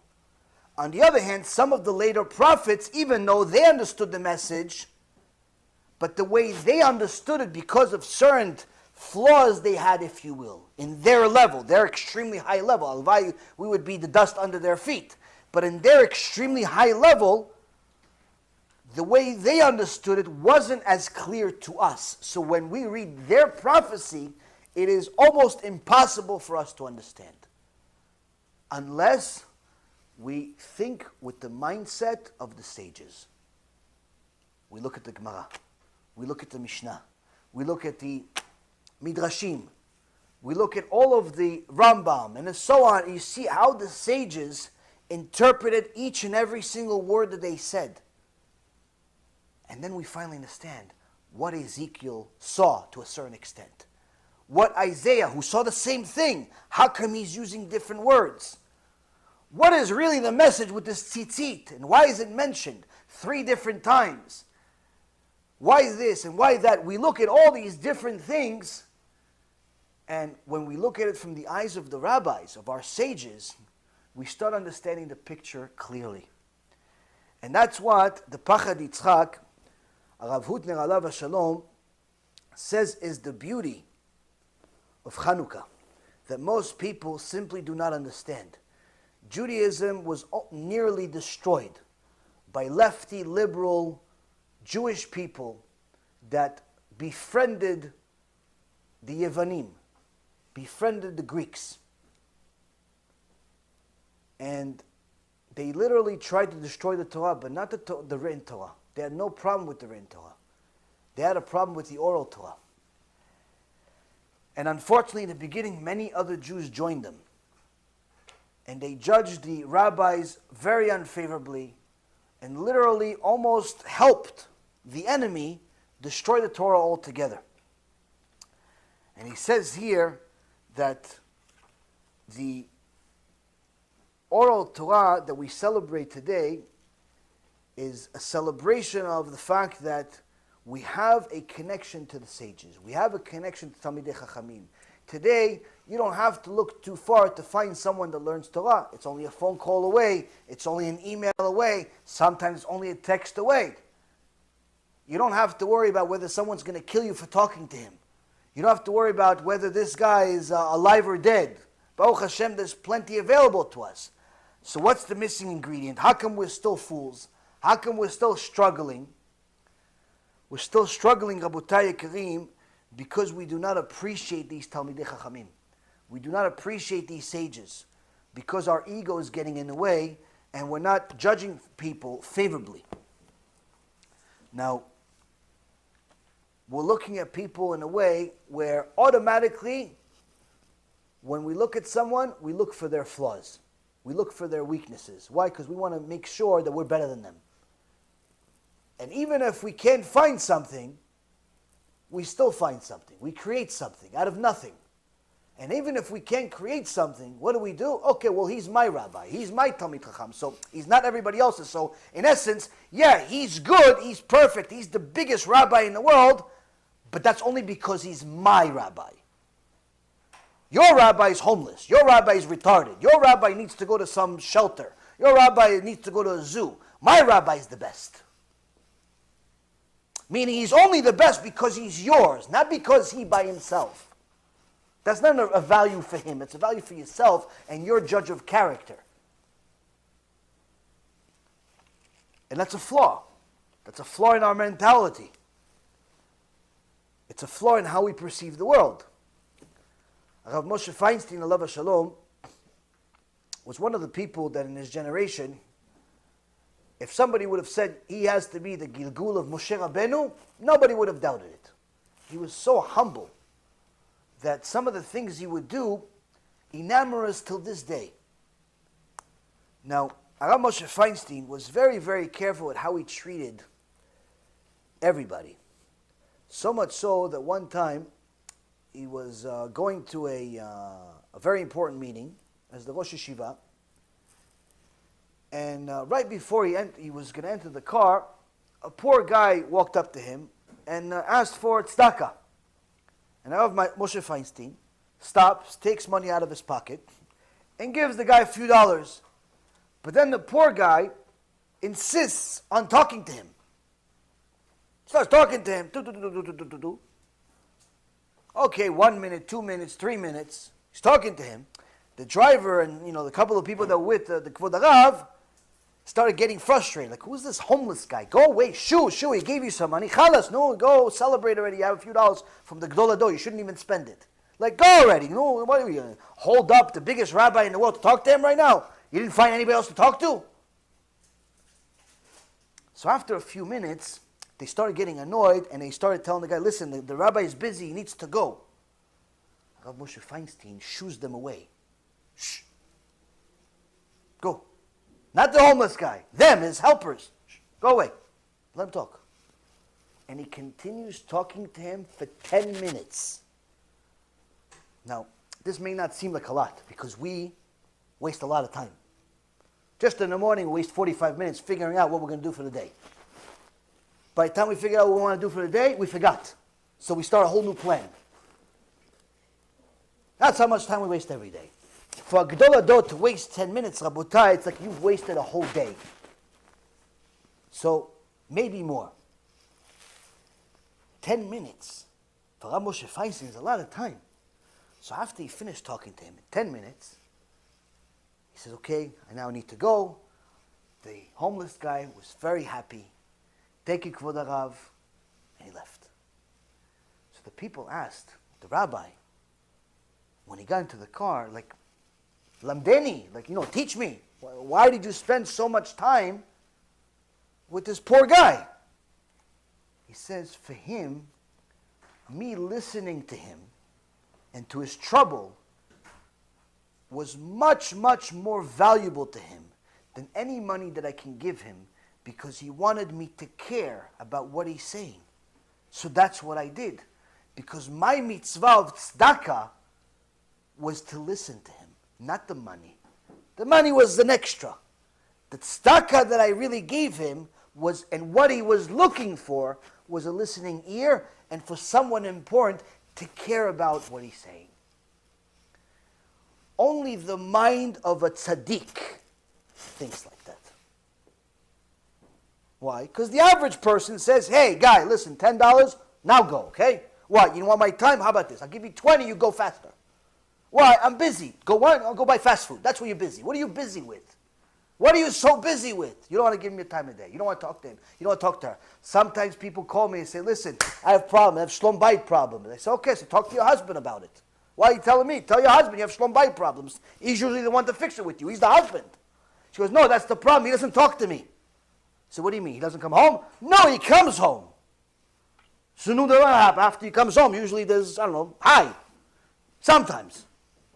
On the other hand, some of the later prophets, even though they understood the message, but the way they understood it because of certain flaws they had, if you will, in their level, their extremely high level. Otherwise, we would be the dust under their feet. But in their extremely high level, the way they understood it wasn't as clear to us. So when we read their prophecy, it is almost impossible for us to understand. Unless we think with the mindset of the sages. We look at the Gemara. We look at the Mishnah. We look at the Midrashim. We look at all of the Rambam and so on. You see how the sages interpreted each and every single word that they said. And then we finally understand what Ezekiel saw to a certain extent. What Isaiah, who saw the same thing, how come he's using different words? What is really the message with this tzitzit? And why is it mentioned 3 different times? Why is this and why that? We look at all these different things, and when we look at it from the eyes of the rabbis, of our sages, we start understanding the picture clearly. And that's what the Pachad Yitzchak, Rav Hutner Alav Shalom, says is the beauty of Hanukkah, that most people simply do not understand. Judaism was nearly destroyed by lefty, liberal, Jewish people that befriended the Yevanim, befriended the Greeks. And They literally tried to destroy the Torah, but not the written Torah. They had no problem with the written Torah. They had a problem with the oral Torah. And unfortunately, in the beginning, many other Jews joined them. And they judged the rabbis very unfavorably and literally almost helped the enemy destroy the Torah altogether. And he says here that the oral Torah that we celebrate today is a celebration of the fact that we have a connection to the sages. We have a connection to Talmidei Chachamim. Today, you don't have to look too far to find someone that learns Torah. It's only a phone call away. It's only an email away. Sometimes only a text away. You don't have to worry about whether someone's going to kill you for talking to him. You don't have to worry about whether this guy is alive or dead. Baruch Hashem, there's plenty available to us. So what's the missing ingredient? How come we're still fools? How come we're still struggling? We're still struggling, Rabotai Kareem, because we do not appreciate these Talmidei Chachamim. We do not appreciate these sages because our ego is getting in the way and we're not judging people favorably. Now, we're looking at people in a way where automatically, when we look at someone, we look for their flaws. We look for their weaknesses. Why? Because we want to make sure that we're better than them. And even if we can't find something, we still find something. We create something out of nothing. And even if we can't create something, what do? Okay, well, he's my rabbi. He's my Talmid Chacham. So he's not everybody else's. So in essence, yeah, he's good. He's perfect. He's the biggest rabbi in the world. But that's only because he's my rabbi. Your rabbi is homeless. Your rabbi is retarded. Your rabbi needs to go to some shelter. Your rabbi needs to go to a zoo. My rabbi is the best. Meaning he's only the best because he's yours, not because he by himself. That's not a value for him. It's a value for yourself and your judge of character. And that's a flaw. That's a flaw in our mentality. It's a flaw in how we perceive the world. Rav Moshe Feinstein, alav shalom, was one of the people that in his generation, if somebody would have said he has to be the Gilgul of Moshe Rabbeinu, nobody would have doubted it. He was so humble that some of the things he would do enamor us till this day. Now, Rav Moshe Feinstein was very, very careful at how he treated everybody. So much so that one time he was going to a very important meeting as the Rosh Yeshiva. And right before he was going to enter the car, a poor guy walked up to him and asked for tzedakah. And Rav Moshe Feinstein stops, takes money out of his pocket, and gives the guy a few dollars. But then the poor guy insists on talking to him. Starts talking to him. Okay, 1 minute, 2 minutes, 3 minutes. He's talking to him. The driver and the couple of people that were with the Kvod Rav started getting frustrated. Like, who's this homeless guy? Go away. Shoo, he gave you some money. Chalas, no, go celebrate already. You have a few dollars from the Gdol Ador. You shouldn't even spend it. Like, go already. No, what are you going to hold up the biggest rabbi in the world to talk to him right now? You didn't find anybody else to talk to? So after a few minutes, they started getting annoyed and they started telling the guy, listen, the rabbi is busy. He needs to go. Rav Moshe Feinstein shoos them away. Shh. Go. Not the homeless guy. Them, his helpers. Shh. Go away. Let him talk. And he continues talking to him for 10 minutes. Now, this may not seem like a lot because we waste a lot of time. Just in the morning, we waste 45 minutes figuring out what we're going to do for the day. By the time we figure out what we want to do for the day, we forgot. So we start a whole new plan. That's how much time we waste every day. For a Gdol Ador to waste 10 minutes, Rabotai, it's like you've wasted a whole day. So, maybe more. 10 minutes. For Rav Moshe Feinstein is a lot of time. So after he finished talking to him in 10 minutes, he says, okay, I now need to go. The homeless guy was very happy. Thank you, Kvod Rav. And he left. So the people asked the rabbi, when he got into the car, like, Lamdeni, like, teach me. Why did you spend so much time with this poor guy? He says, for him, me listening to him and to his trouble was much, much more valuable to him than any money that I can give him, because he wanted me to care about what he's saying. So that's what I did. Because my mitzvah of tzedakah was to listen to him, not the money. The money was an extra. The tzedakah that I really gave him was, and what he was looking for, was a listening ear, and for someone important to care about what he's saying. Only the mind of a tzaddik thinks like that. Why? Because the average person says, hey, guy, listen, $10, now go, okay? What, you don't want my time? How about this? I'll give you 20, you go faster. Why? I'm busy. Go what? I'll go buy fast food. That's what you're busy. What are you busy with? What are you so busy with? You don't want to give him your time of day. You don't want to talk to him. You don't want to talk to her. Sometimes people call me and say, listen, I have a problem. I have shlom bayit problem. And I say, okay, so talk to your husband about it. Why are you telling me? Tell your husband you have shlom bayit problems. He's usually the one to fix it with you. He's the husband. She goes, no, that's the problem. He doesn't talk to me. So what do you mean? He doesn't come home? No, he comes home. So after he comes home, usually there's, hi. Sometimes.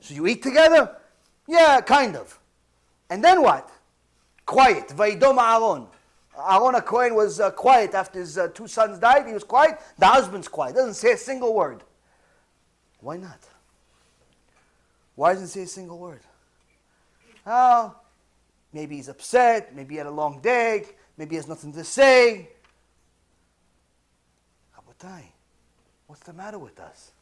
So you eat together? Yeah, kind of. And then what? Quiet. Vayidom Aaron. Aaron HaKohen was quiet after his 2 sons died. He was quiet. The husband's quiet. Doesn't say a single word. Why not? Why doesn't he say a single word? Oh, maybe he's upset. Maybe he had a long day. Maybe he has nothing to say. Rabotai, what's the matter with us?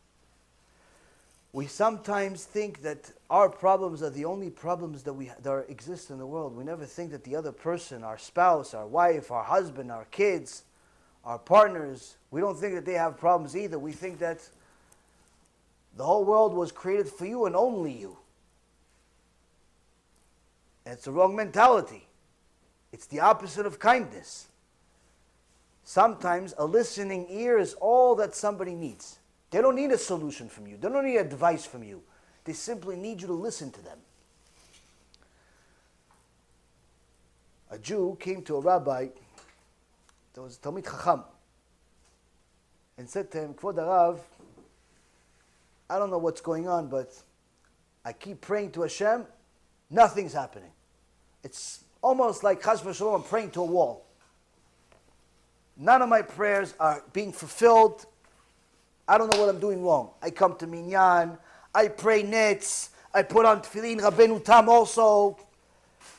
We sometimes think that our problems are the only problems that exist in the world. We never think that the other person, our spouse, our wife, our husband, our kids, our partners, we don't think that they have problems either. We think that the whole world was created for you and only you. And it's the wrong mentality. It's the opposite of kindness. Sometimes a listening ear is all that somebody needs. They don't need a solution from you. They don't need advice from you. They simply need you to listen to them. A Jew came to a rabbi, there was a Talmid Chacham, and said to him, Kvod Harav, I don't know what's going on, but I keep praying to Hashem, nothing's happening. It's almost like Chas v'Shalom, I'm praying to a wall. None of my prayers are being fulfilled. I don't know what I'm doing wrong. I come to Minyan, I pray nets, I put on tefillin, Rabbeinu Tam also.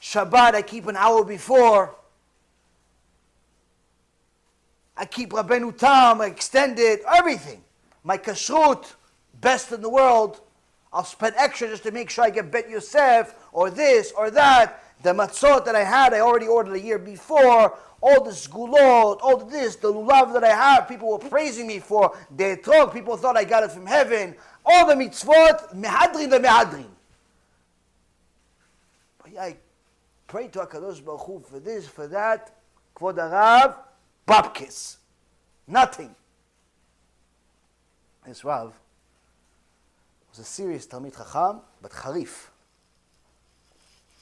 Shabbat, I keep an hour before. I keep Rabbeinu Tam, I extend it, everything. My kashrut, best in the world. I'll spend extra just to make sure I get Bet Yosef, or this, or that. The matzot that I had, I already ordered a year before. All the sgulot, all this, the lulav that I have, people were praising me for. The etrog, people thought I got it from heaven. All the mitzvot, mehadrin the mehadrin. But I pray to HaKadosh Baruch Hu for this, for that. Kvod Harav, babkis. Nothing. This Rav was a serious Talmid Chacham, but charif.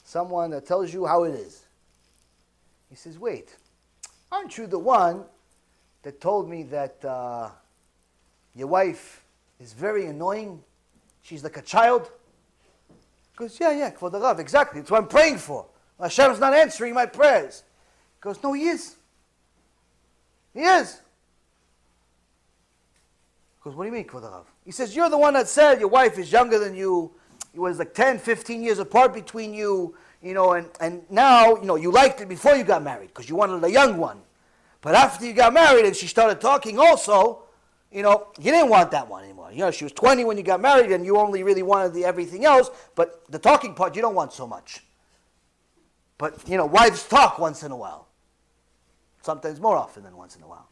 Someone that tells you how it is. He says, wait, aren't you the one that told me that your wife is very annoying? She's like a child? He goes, yeah, Kvod Harav, exactly. That's what I'm praying for. Hashem's not answering my prayers. He goes, no, he is. He is. He goes, what do you mean, Kvod Harav? He says, you're the one that said your wife is younger than you. It was like 10, 15 years apart between you, and now, you liked it before you got married because you wanted a young one. But after you got married and she started talking also, you didn't want that one anymore. She was 20 when you got married and you only really wanted everything else, but the talking part you don't want so much. But, wives talk once in a while. Sometimes more often than once in a while.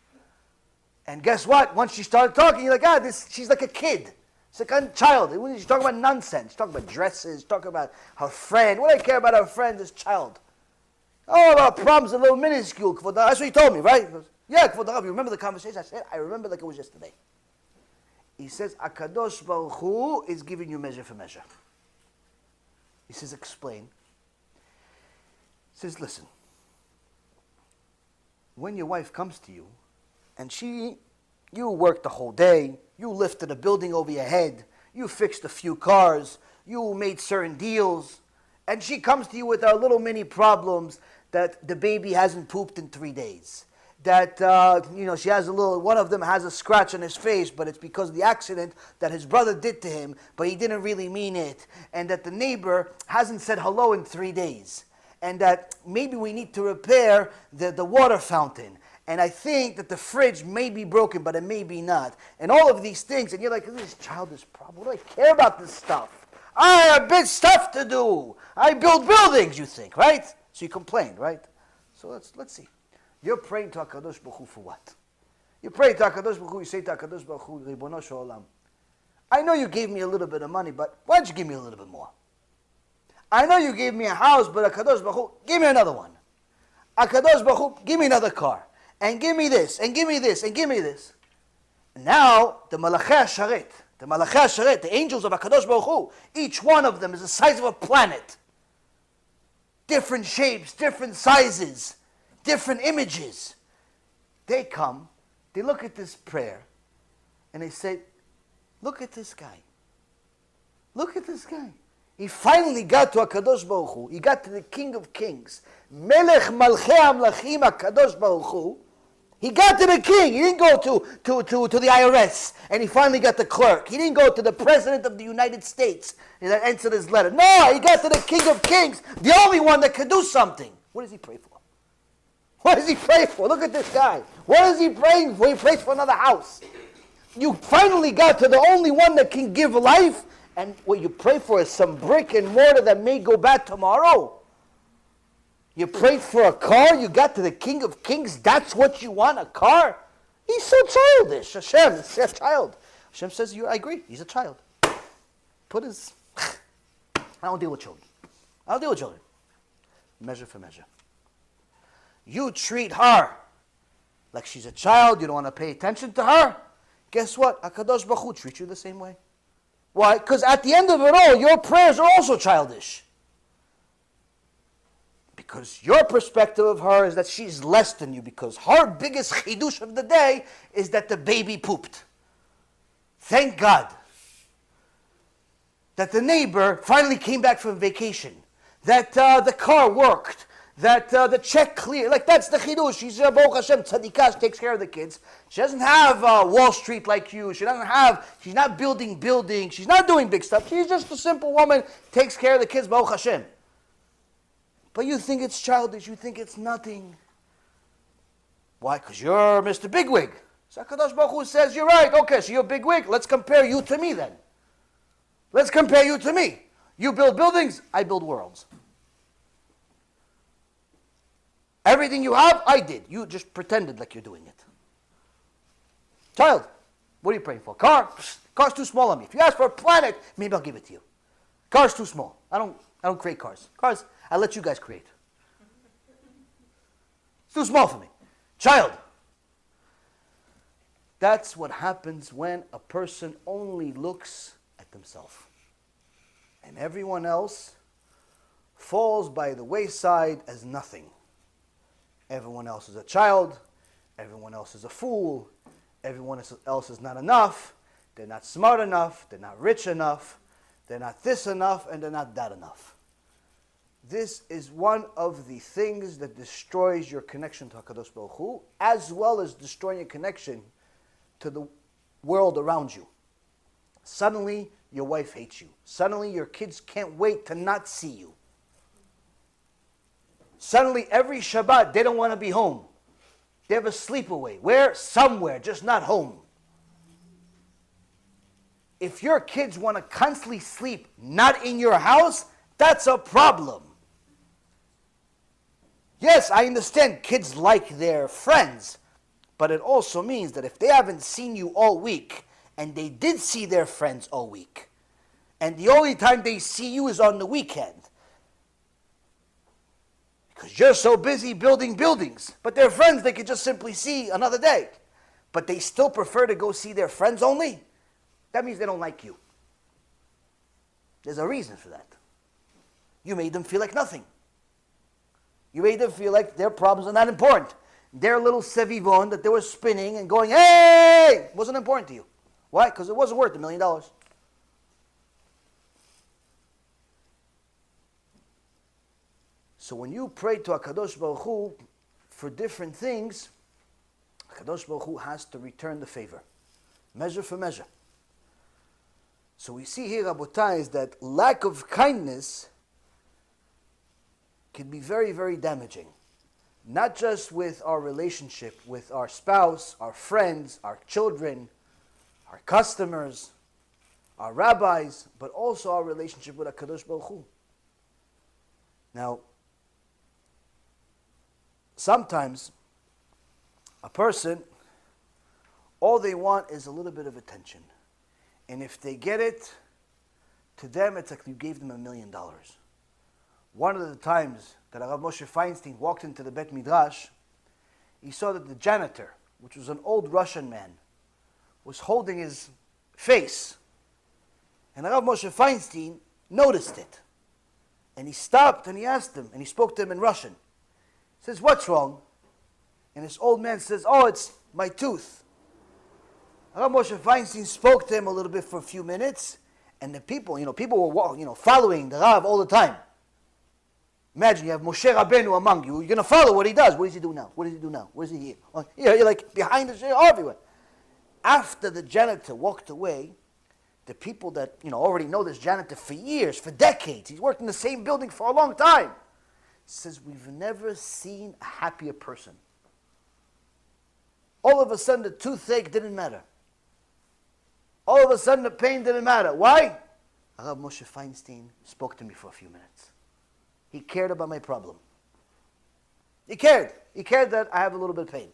And guess what? Once she started talking, you're like, she's like a kid. She's like a child. She's talking about nonsense. She's talking about dresses. Talking about her friend. What do I care about her friend, this child? Oh, about problems are a little minuscule. That's what he told me, right? He goes, yeah, Kvod Harav, you remember the conversation? I said, I remember like it was yesterday. He says, HaKadosh Baruch Hu is giving you measure for measure. He says, explain. He says, listen. When your wife comes to you, and you worked the whole day, you lifted a building over your head, you fixed a few cars, you made certain deals, and she comes to you with our little mini problems that the baby hasn't pooped in 3 days. That, she has one of them has a scratch on his face, but it's because of the accident that his brother did to him, but he didn't really mean it. And that the neighbor hasn't said hello in 3 days. And that maybe we need to repair the water fountain. And I think that the fridge may be broken, but it may be not. And all of these things, and you're like, this is childish problem. What do I care about this stuff? I have big stuff to do. I build buildings, you think, right? So you complain, right? So let's see. You're praying to HaKadosh Baruch Hu for what? You pray to HaKadosh Baruch Hu, you say to HaKadosh Baruch Hu, Ribono Shel Olam, I know you gave me a little bit of money, but why don't you give me a little bit more? I know you gave me a house, but HaKadosh Baruch Hu, give me another one. HaKadosh Baruch Hu, give me another car. And give me this, and give me this, and give me this. And now, the Malachei HaSharet, the angels of HaKadosh Baruch Hu, each one of them is the size of a planet. Different shapes, different sizes, different images. They come, they look at this prayer, and they say, look at this guy. Look at this guy. He finally got to HaKadosh Baruch Hu. He got to the King of Kings. Melech Malchei Amlachim HaKadosh Baruch Hu. He got to the king. He didn't go to the IRS. And he finally got the clerk. He didn't go to the President of the United States and answered his letter. No, he got to the King of Kings, the only one that could do something. What does he pray for? What does he pray for? Look at this guy. What is he praying for? He prays for another house. You finally got to the only one that can give life, and what you pray for is some brick and mortar that may go bad tomorrow. You prayed for a car, you got to the King of Kings, that's what you want, a car? He's so childish. Hashem is a child. Hashem says, I agree, he's a child. I don't deal with children. I don't deal with children. Measure for measure. You treat her like she's a child, you don't want to pay attention to her. Guess what? HaKadosh Baruch Hu treats you the same way. Why? Because at the end of it all, your prayers are also childish. Because your perspective of her is that she's less than you, because her biggest chidush of the day is that the baby pooped. Thank God that the neighbor finally came back from vacation, that the car worked, that the check cleared. Like, that's the chidush. She's Baruch Hashem, tzadikah, she takes care of the kids. She doesn't have Wall Street like you. She's not building buildings. She's not doing big stuff. She's just a simple woman, takes care of the kids, Baruch Hashem. But you think it's childish. You think it's nothing. Why? Because you're Mr. Bigwig. So HaKadosh Baruch Hu says, you're right. Okay, so you're Bigwig. Let's compare you to me then. Let's compare you to me. You build buildings, I build worlds. Everything you have, I did. You just pretended like you're doing it. Child, what are you praying for? Car? Car's too small on me. If you ask for a planet, maybe I'll give it to you. Car's too small. I don't create cars. Cars, I let you guys create. It's too small for me. Child. That's what happens when a person only looks at themselves. And everyone else falls by the wayside as nothing. Everyone else is a child. Everyone else is a fool. Everyone else is not enough. They're not smart enough. They're not rich enough. They're not this enough, and they're not that enough. This is one of the things that destroys your connection to HaKadosh Baruch Hu, as well as destroying your connection to the world around you. Suddenly, your wife hates you. Suddenly, your kids can't wait to not see you. Suddenly, every Shabbat, they don't want to be home. They have a sleepaway. Where? Somewhere, just not home. If your kids want to constantly sleep not in your house, that's a problem. Yes, I understand kids like their friends, but it also means that if they haven't seen you all week, and they did see their friends all week, and the only time they see you is on the weekend, because you're so busy building buildings, but their friends they could just simply see another day, but they still prefer to go see their friends only, that means they don't like you. There's a reason for that. You made them feel like nothing. You made them feel like their problems are not important. Their little sevivon that they were spinning and going, hey, wasn't important to you. Why? Because it wasn't worth $1 million. So when you pray to HaKadosh Baruch Hu for different things, HaKadosh Baruch Hu has to return the favor. Measure for measure. So we see here, Rabotai, is that lack of kindness can be very, very damaging. Not just with our relationship with our spouse, our friends, our children, our customers, our rabbis, but also our relationship with HaKadosh Baruch Hu. Now, sometimes a person, all they want is a little bit of attention. And if they get it, to them it's like you gave them $1 million. One of the times that Rav Moshe Feinstein walked into the Bet Midrash, he saw that the janitor, which was an old Russian man, was holding his face. And Rav Moshe Feinstein noticed it. And he stopped and he asked him, and he spoke to him in Russian. He says, what's wrong? And this old man says, oh, it's my tooth. Rav Moshe Feinstein spoke to him a little bit for a few minutes, and the people, people were, following the Rav all the time. Imagine you have Moshe Rabbeinu among you. You're going to follow what he does. What does he do now? What does he do now? Where's he here? Oh, you're like behind the shiur everywhere. After the janitor walked away, the people that already know this janitor for years, for decades, he's worked in the same building for a long time, says, we've never seen a happier person. All of a sudden the toothache didn't matter. All of a sudden the pain didn't matter. Why? Rav Moshe Feinstein spoke to me for a few minutes. He cared about my problem. He cared. He cared that I have a little bit of pain.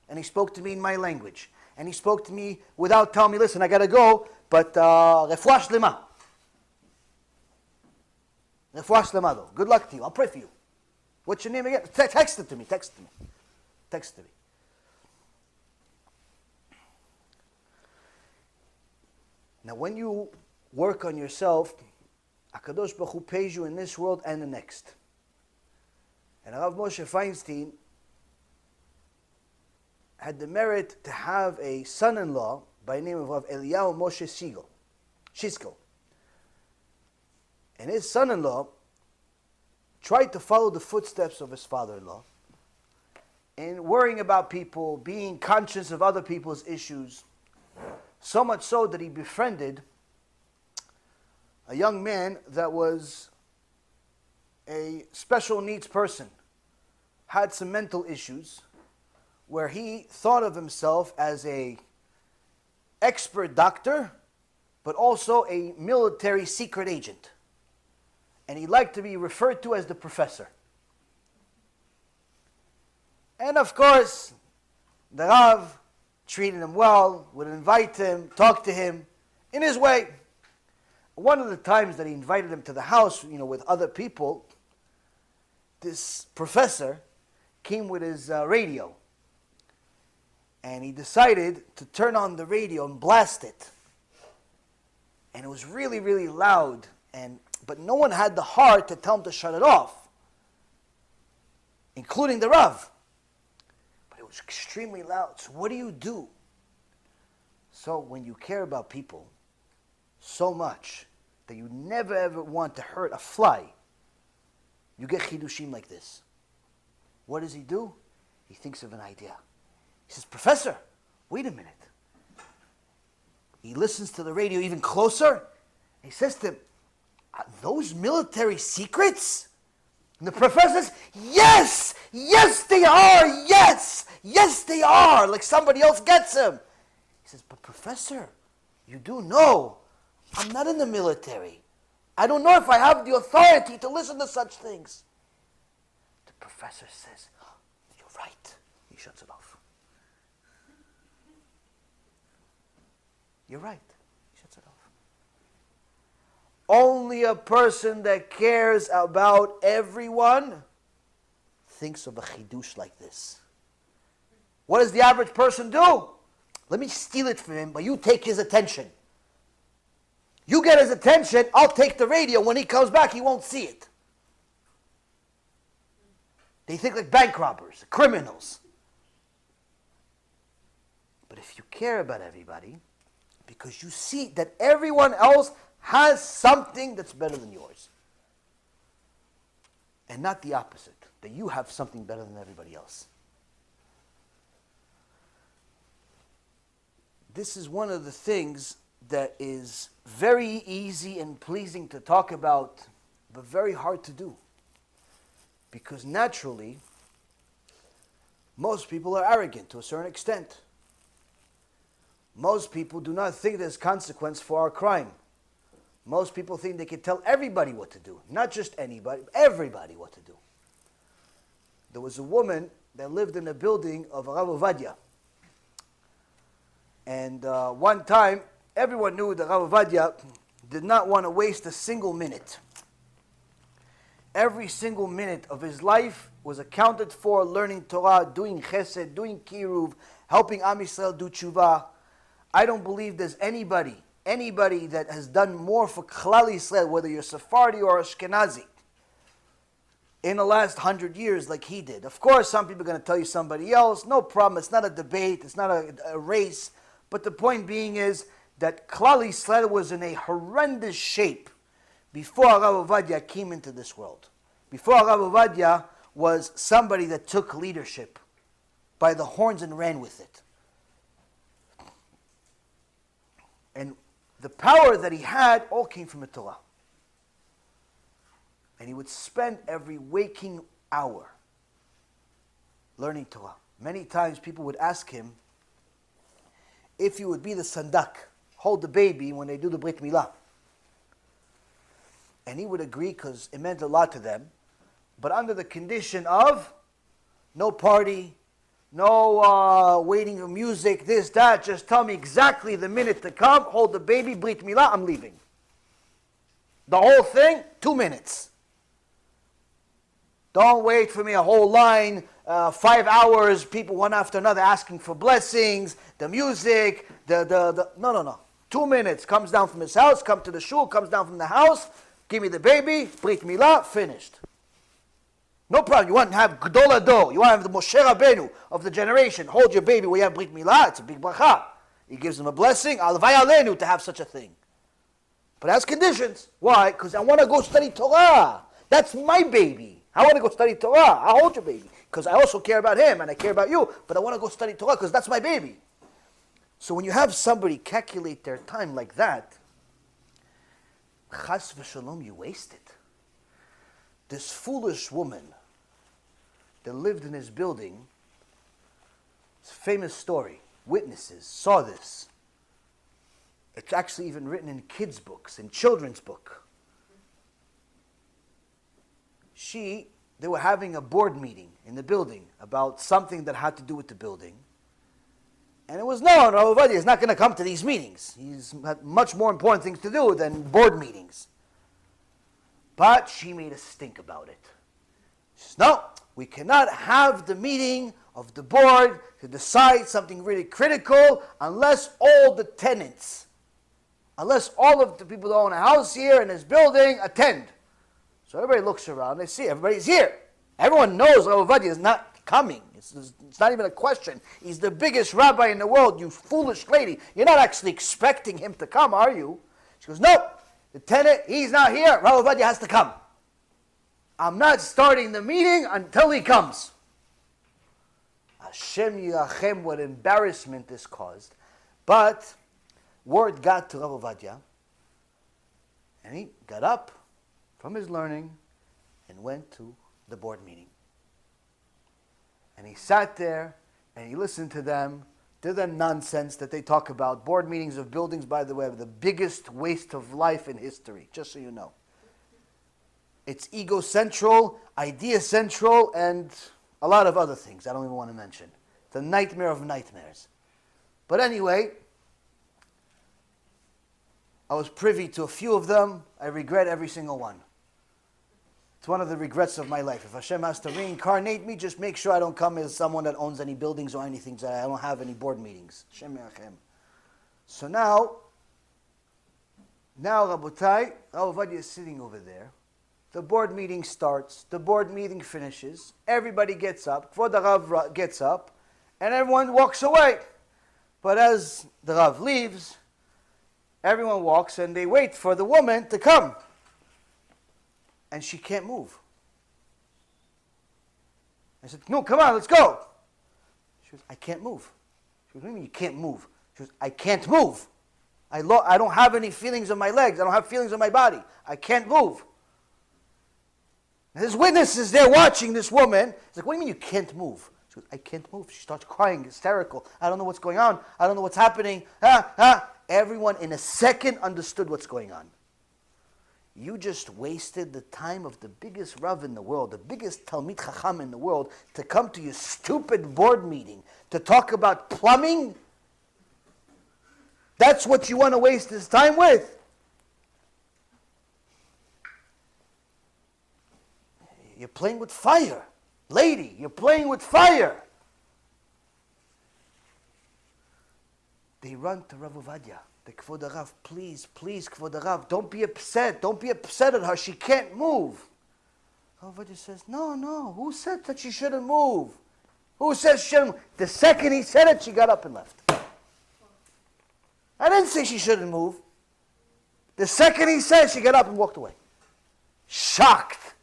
And he spoke to me in my language. And he spoke to me without telling me, listen, I got to go, but refuah shlema. Refuah shlema though. Good luck to you. I'll pray for you. What's your name again? Text it to me. Text it to me. Text it to me. Now when you work on yourself, HaKadosh Baruch Hu pays you in this world and the next. And Rav Moshe Feinstein had the merit to have a son-in-law by the name of Rav Eliyahu Moshe Shizko. And his son-in-law tried to follow the footsteps of his father-in-law in worrying about people, being conscious of other people's issues, so much so that he befriended a young man that was a special needs person, had some mental issues, where he thought of himself as a expert doctor, but also a military secret agent. And he liked to be referred to as the professor. And of course, the Rav treated him well, would invite him, talk to him in his way. One of the times that he invited him to the house, with other people, this professor came with his radio. And he decided to turn on the radio and blast it. And it was really, really loud. But no one had the heart to tell him to shut it off, including the Rav. But it was extremely loud. So what do? So when you care about people so much that you never ever want to hurt a fly, you get chidushim like this. What does he do? He thinks of an idea. He says, Professor, wait a minute. He listens to the radio even closer. He says to him, are those military secrets? And the professor says, yes, yes they are, yes they are, like somebody else gets him. He says, but Professor, you do know, I'm not in the military. I don't know if I have the authority to listen to such things. The professor says, oh, you're right. He shuts it off. You're right. He shuts it off. Only a person that cares about everyone thinks of a chidush like this. What does the average person do? Let me steal it from him, but you take his attention. You get his attention, I'll take the radio. When he comes back, he won't see it. They think like bank robbers, criminals. But if you care about everybody, because you see that everyone else has something that's better than yours, and not the opposite, that you have something better than everybody else. This is one of the things that is very easy and pleasing to talk about, but very hard to do. Because naturally, most people are arrogant to a certain extent. Most people do not think there's consequence for our crime. Most people think they can tell everybody what to do. Not just anybody, everybody what to do. There was a woman that lived in a building of Rabbi Ovadia. And one time, everyone knew that Rabbi Ovadia did not want to waste a single minute. Every single minute of his life was accounted for learning Torah, doing chesed, doing kiruv, helping Am Yisrael do tshuva. I don't believe there's anybody that has done more for Klal Yisrael, whether you're Sephardi or Ashkenazi, in the last 100 years like he did. Of course, some people are going to tell you somebody else. No problem. It's not a debate. It's not a race. But the point being is that Klal Yisrael was in a horrendous shape before Rabbi Ovadia came into this world. Before Rabbi Ovadia was somebody that took leadership by the horns and ran with it. And the power that he had all came from the Torah. And he would spend every waking hour learning Torah. Many times people would ask him if he would be the sandak, hold the baby when they do the Brit Milah. And he would agree because it meant a lot to them, but under the condition of no party, no waiting for music, this, that. Just tell me exactly the minute to come, hold the baby, Brit Milah, I'm leaving. The whole thing, 2 minutes. Don't wait for me a whole line, 5 hours, people one after another asking for blessings, the music, no. 2 minutes, comes down from his house, comes to the shul, comes down from the house, give me the baby, Brit Milah, finished. No problem. You want to have Gdol Ador. You want to have the Moshe Rabbeinu of the generation. Hold your baby where you have Brit Milah. It's a big bracha. He gives them a blessing. Alvay Aleinu to have such a thing. But it has conditions. Why? Because I want to go study Torah. That's my baby. I want to go study Torah. I'll hold your baby. Because I also care about him and I care about you. But I want to go study Torah because that's my baby. So when you have somebody calculate their time like that, chas v'shalom, you waste it. This foolish woman that lived in his building, it's a famous story. Witnesses saw this. It's actually even written in kids' books, in children's book. They were having a board meeting in the building about something that had to do with the building. And it was known, Rabbi Ovadia is not going to come to these meetings. He's had much more important things to do than board meetings. But she made a stink about it. She says, no, we cannot have the meeting of the board to decide something really critical unless all the tenants, unless all of the people that own a house here in this building attend. So everybody looks around, they see everybody's here. Everyone knows Rabbi Ovadia is not coming. It's not even a question. He's the biggest rabbi in the world, you foolish lady. You're not actually expecting him to come, are you? She goes, nope. The tenant, he's not here. Rabbi Ovadia has to come. I'm not starting the meeting until he comes. Hashem yirachem, what embarrassment this caused. But word got to Rabbi Ovadia, and he got up from his learning and went to the board meeting. And he sat there and he listened to them. To the nonsense that they talk about. Board meetings of buildings, by the way, are the biggest waste of life in history, just so you know. It's ego central, idea central, and a lot of other things I don't even want to mention. It's a nightmare of nightmares. But anyway, I was privy to a few of them. I regret every single one. It's one of the regrets of my life. If Hashem has to reincarnate me, just make sure I don't come as someone that owns any buildings or anything, that I don't have any board meetings. Hashem yirachem. So now Rabotai, Rabbi Ovadia is sitting over there, The board meeting starts. The board meeting finishes. Everybody gets up. Kvod Rav gets up. And everyone walks away. But as the Rav leaves, everyone walks and they wait for the woman to come. And she can't move. I said, no, come on, let's go. She goes, I can't move. She goes, what do you mean you can't move? She goes, I can't move. I don't have any feelings on my legs. I don't have feelings on my body. I can't move. And there's witnesses there watching this woman. He's like, what do you mean you can't move? She goes, I can't move. She starts crying, hysterical. I don't know what's going on. I don't know what's happening. Everyone in a second understood what's going on. You just wasted the time of the biggest Rav in the world, the biggest Talmid Chacham in the world, to come to your stupid board meeting to talk about plumbing? That's what you want to waste his time with? You're playing with fire. Lady, you're playing with fire. They run to Rav Ovadia. The Kvod Rav, please, Kvod Rav, don't be upset. Don't be upset at her. She can't move. Rav Ovadia says, no. Who said that she shouldn't move? Who says she shouldn't move? The second he said it, she got up and left. I didn't say she shouldn't move. The second he said, she got up and walked away. Shocked.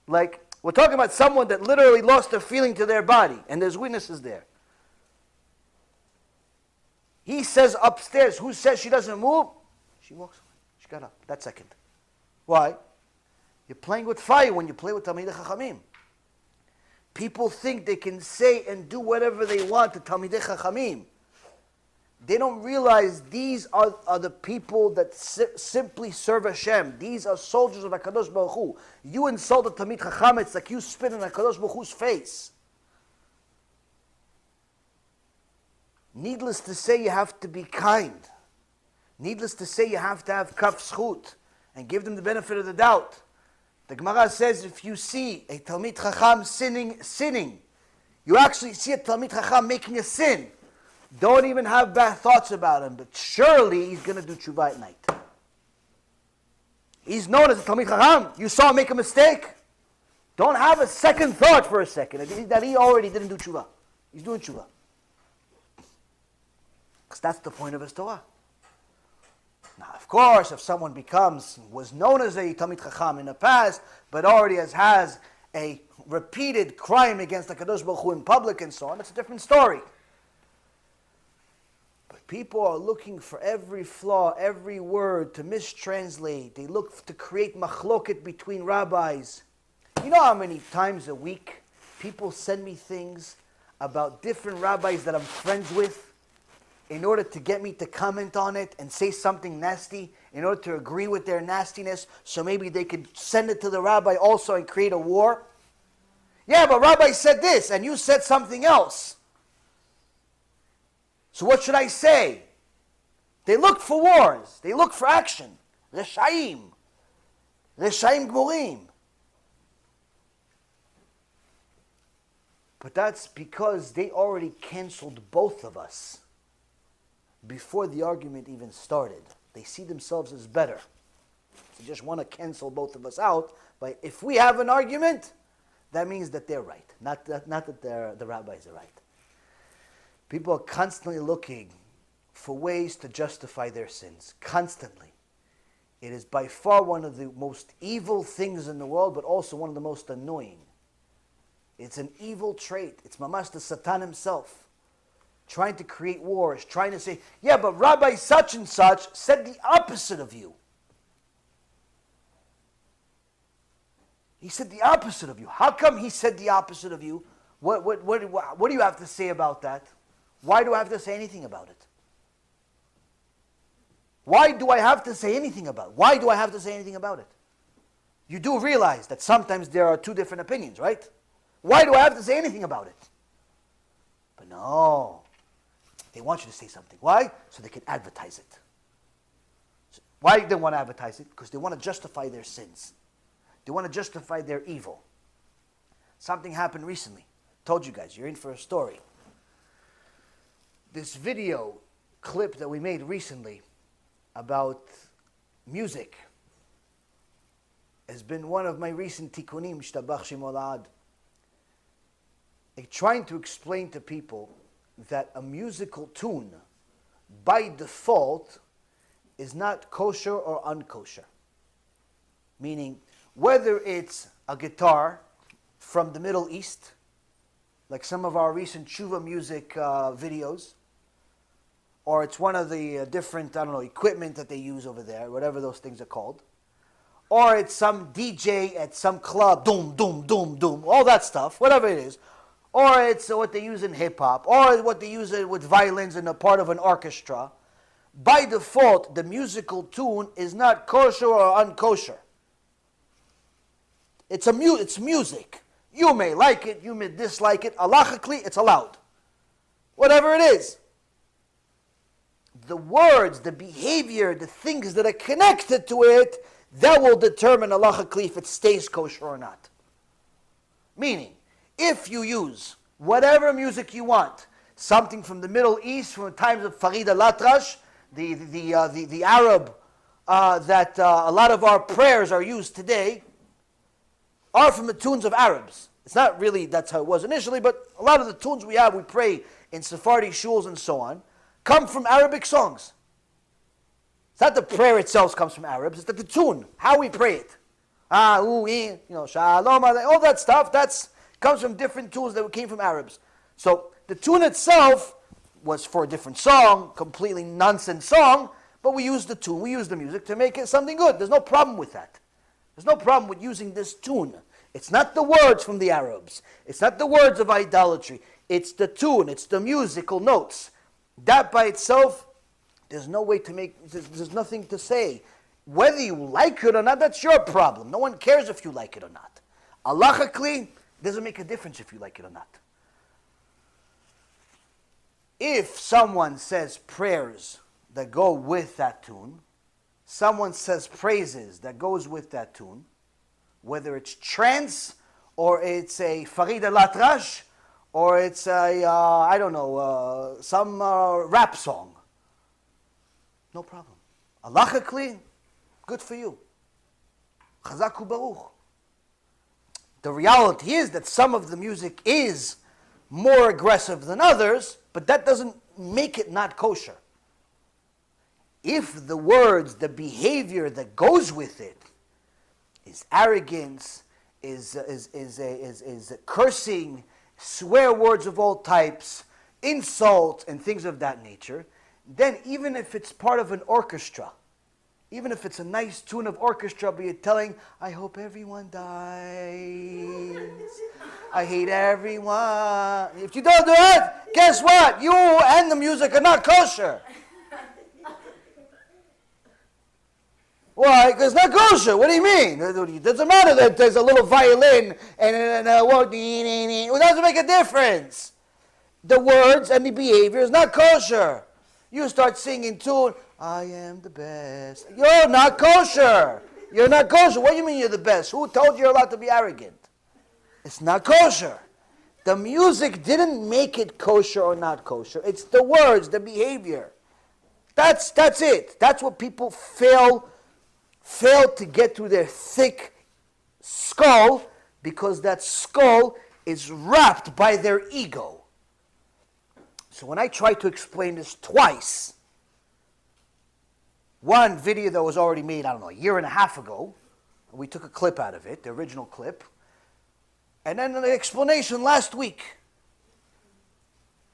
Like, we're talking about someone that literally lost their feeling to their body, and there's witnesses there. He says upstairs, who says she doesn't move? She walks away. She got up that second. Why? You're playing with fire when you play with Talmidei Chachamim. People think they can say and do whatever they want to Talmidei Chachamim. They don't realize these are the people that simply serve Hashem. These are soldiers of HaKadosh Baruch Hu. You insult a Talmid Chacham, it's like you spit in HaKadosh Baruch Hu's face. Needless to say, you have to be kind. Needless to say, you have to have kaf zchut and give them the benefit of the doubt. The Gemara says if you see a Talmid Chacham sinning, you actually see a Talmid Chacham making a sin, don't even have bad thoughts about him, but surely he's going to do tshuva at night. He's known as a Talmid Chacham. You saw him make a mistake. Don't have a second thought for a second that he already didn't do tshuva. He's doing tshuva. Because that's the point of his Torah. Now, of course, if someone was known as a Talmid Chacham in the past, but already has a repeated crime against the HaKadosh Baruch Hu in public and so on, it's a different story. But people are looking for every flaw, every word to mistranslate. They look to create machloket between rabbis. You know how many times a week people send me things about different rabbis that I'm friends with, in order to get me to comment on it and say something nasty, in order to agree with their nastiness, so maybe they could send it to the rabbi also and create a war? Yeah, but Rabbi said this, and you said something else. So what should I say? They look for wars. They look for action. Reshaim. Reshaim Gmurim. But that's because they already canceled both of us before the argument even started. They see themselves as better. They just want to cancel both of us out. But if we have an argument, that means that they're right. Not that the rabbis are right. People are constantly looking for ways to justify their sins. Constantly. It is by far one of the most evil things in the world, but also one of the most annoying. It's an evil trait. It's mamash the Satan himself. Trying to create wars, trying to say, yeah, but Rabbi such and such said the opposite of you. He said the opposite of you. How come he said the opposite of you? What do you have to say about that? Why do I have to say anything about it? Why do I have to say anything about it? Why do I have to say anything about it? You do realize that sometimes there are two different opinions, right? Why do I have to say anything about it? But no. They want you to say something. Why? So they can advertise it. So why do they want to advertise it? Because they want to justify their sins. They want to justify their evil. Something happened recently. Told you guys, you're in for a story. This video clip that we made recently about music. has been one of my recent tikkunim, shtabach shemo la'ad. Trying to explain to people that a musical tune, by default, is not kosher or unkosher. Meaning, whether it's a guitar from the Middle East, like some of our recent Teshuva music videos, or it's one of the different, equipment that they use over there, whatever those things are called, or it's some DJ at some club, doom, doom, doom, doom, all that stuff, whatever it is, or it's what they use in hip-hop, or what they use with violins in a part of an orchestra. By default, the musical tune is not kosher or unkosher. It's music. You may like it, you may dislike it. Halachically, it's allowed. Whatever it is. The words, the behavior, the things that are connected to it, that will determine halachically if it stays kosher or not. Meaning, if you use whatever music you want, something from the Middle East, from the times of Farid al-Atrash, the Arab that a lot of our prayers are used today, are from the tunes of Arabs. It's not really, that's how it was initially, but a lot of the tunes we pray in Sephardi shuls and so on, come from Arabic songs. It's not the prayer itself comes from Arabs, it's that the tune, how we pray it. Shalom, all that stuff, comes from different tunes that came from Arabs. So the tune itself was for a different song, completely nonsense song, but we used the tune, we used the music to make it something good. There's no problem with that. There's no problem with using this tune. It's not the words from the Arabs. It's not the words of idolatry. It's the tune. It's the musical notes. That by itself, there's no way to make, there's nothing to say. Whether you like it or not, that's your problem. No one cares if you like it or not. Halachically, it doesn't make a difference if you like it or not. If someone says prayers that go with that tune, someone says praises that goes with that tune, whether it's trance, or it's a Farid al-Atrash, or it's a, some rap song. No problem. Halachically, good for you. Chazak u'baruch. The reality is that some of the music is more aggressive than others, but that doesn't make it not kosher. If the words, the behavior that goes with it is arrogance, is cursing, swear words of all types, insults, and things of that nature, then even if it's part of an orchestra, even if it's a nice tune of orchestra, but you're telling, I hope everyone dies, I hate everyone. If you don't do it, guess what? You and the music are not kosher. Why? Because it's not kosher. What do you mean? It doesn't matter that there's a little violin and a word. It doesn't make a difference. The words and the behavior is not kosher. You start singing tune, I am the best. You're not kosher. You're not kosher. What do you mean you're the best? Who told you you're allowed to be arrogant? It's not kosher. The music didn't make it kosher or not kosher. It's the words, the behavior. That's it. That's what people fail to get through their thick skull, because that skull is wrapped by their ego. So when I try to explain this twice, one video that was already made, a year and a half ago, we took a clip out of it, the original clip, and then an explanation last week.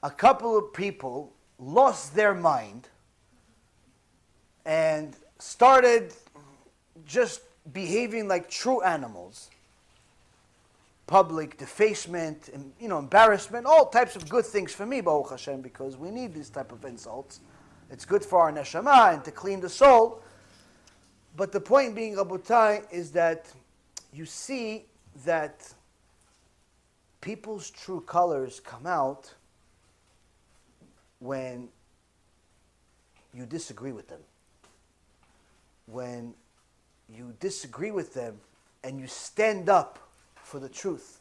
A couple of people lost their mind and started just behaving like true animals. Public defacement, embarrassment, all types of good things for me, Baruch Hashem, because we need these type of insults. It's good for our neshama and to clean the soul. But the point being, Rabotai, is that you see that people's true colors come out when you disagree with them. When you disagree with them and you stand up for the truth.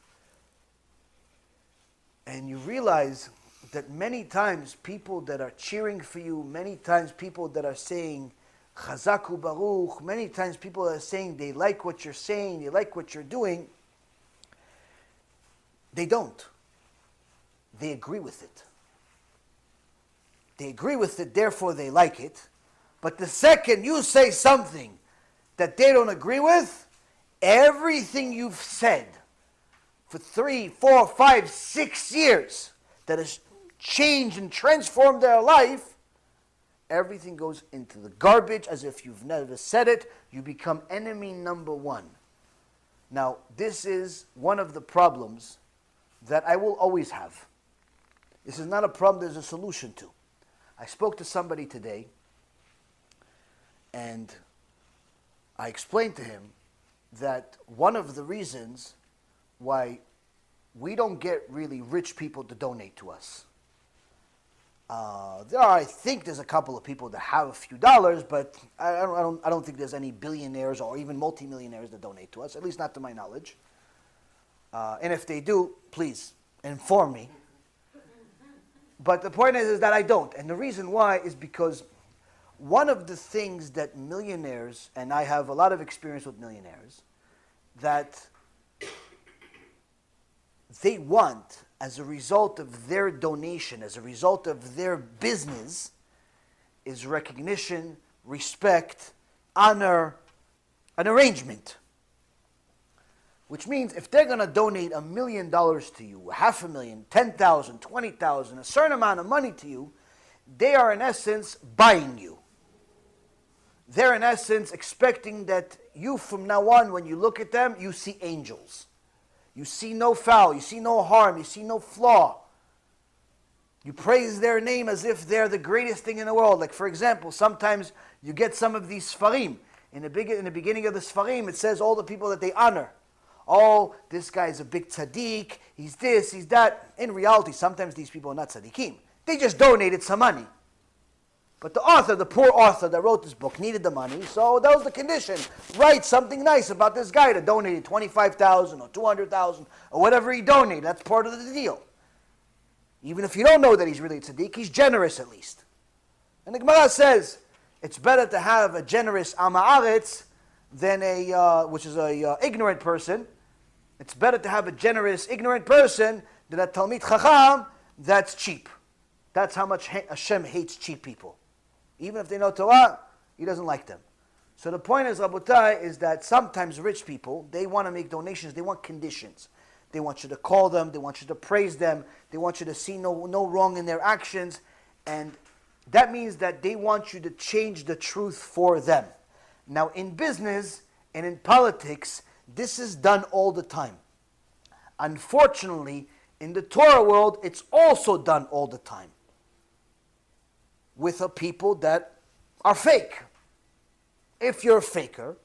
And you realize that many times people that are cheering for you, many times people that are saying Chazaku Baruch. Many times people are saying they like what you're saying, they like what you're doing. They don't. They agree with it. They agree with it, therefore they like it. But the second you say something that they don't agree with, everything you've said for 3, 4, 5, 6 years that has changed and transformed their life, everything goes into the garbage as if you've never said it. You become enemy number one. Now, this is one of the problems that I will always have. This is not a problem there's a solution to. I spoke to somebody today, and I explained to him that one of the reasons why we don't get really rich people to donate to us. I think there's a couple of people that have a few dollars, but I don't think there's any billionaires or even multimillionaires that donate to us, at least not to my knowledge. And if they do, please inform me. But the point is that I don't. And the reason why is because one of the things that millionaires, and I have a lot of experience with millionaires, that they want as a result of their donation, as a result of their business, is recognition, respect, honor, an arrangement. Which means if they're going to donate $1 million to you, $500,000, $10,000, $20,000, a certain amount of money to you, they are in essence buying you. They're in essence expecting that you from now on, when you look at them, you see angels. You see no foul, you see no harm, you see no flaw. You praise their name as if they're the greatest thing in the world. Like for example, sometimes you get some of these sfarim. In the beginning of the sfarim, it says all the people that they honor. Oh, this guy is a big tzaddik, he's this, he's that. In reality, sometimes these people are not tzaddikim. They just donated some money. But the author, the poor author that wrote this book, needed the money, so that was the condition. Write something nice about this guy that donated $25,000 or $200,000 or whatever he donated. That's part of the deal. Even if you don't know that he's really a tzaddik, he's generous at least. And the Gemara says, it's better to have a generous ama'aretz than which is a ignorant person. It's better to have a generous, ignorant person than a Talmid Chacham that's cheap. That's how much Hashem hates cheap people. Even if they know Torah, He doesn't like them. So the point is, Rabotai, is that sometimes rich people, they want to make donations, they want conditions. They want you to call them, they want you to praise them, they want you to see no wrong in their actions, and that means that they want you to change the truth for them. Now in business and in politics, this is done all the time. Unfortunately, in the Torah world, it's also done all the time. With people that are fake. If you're a faker,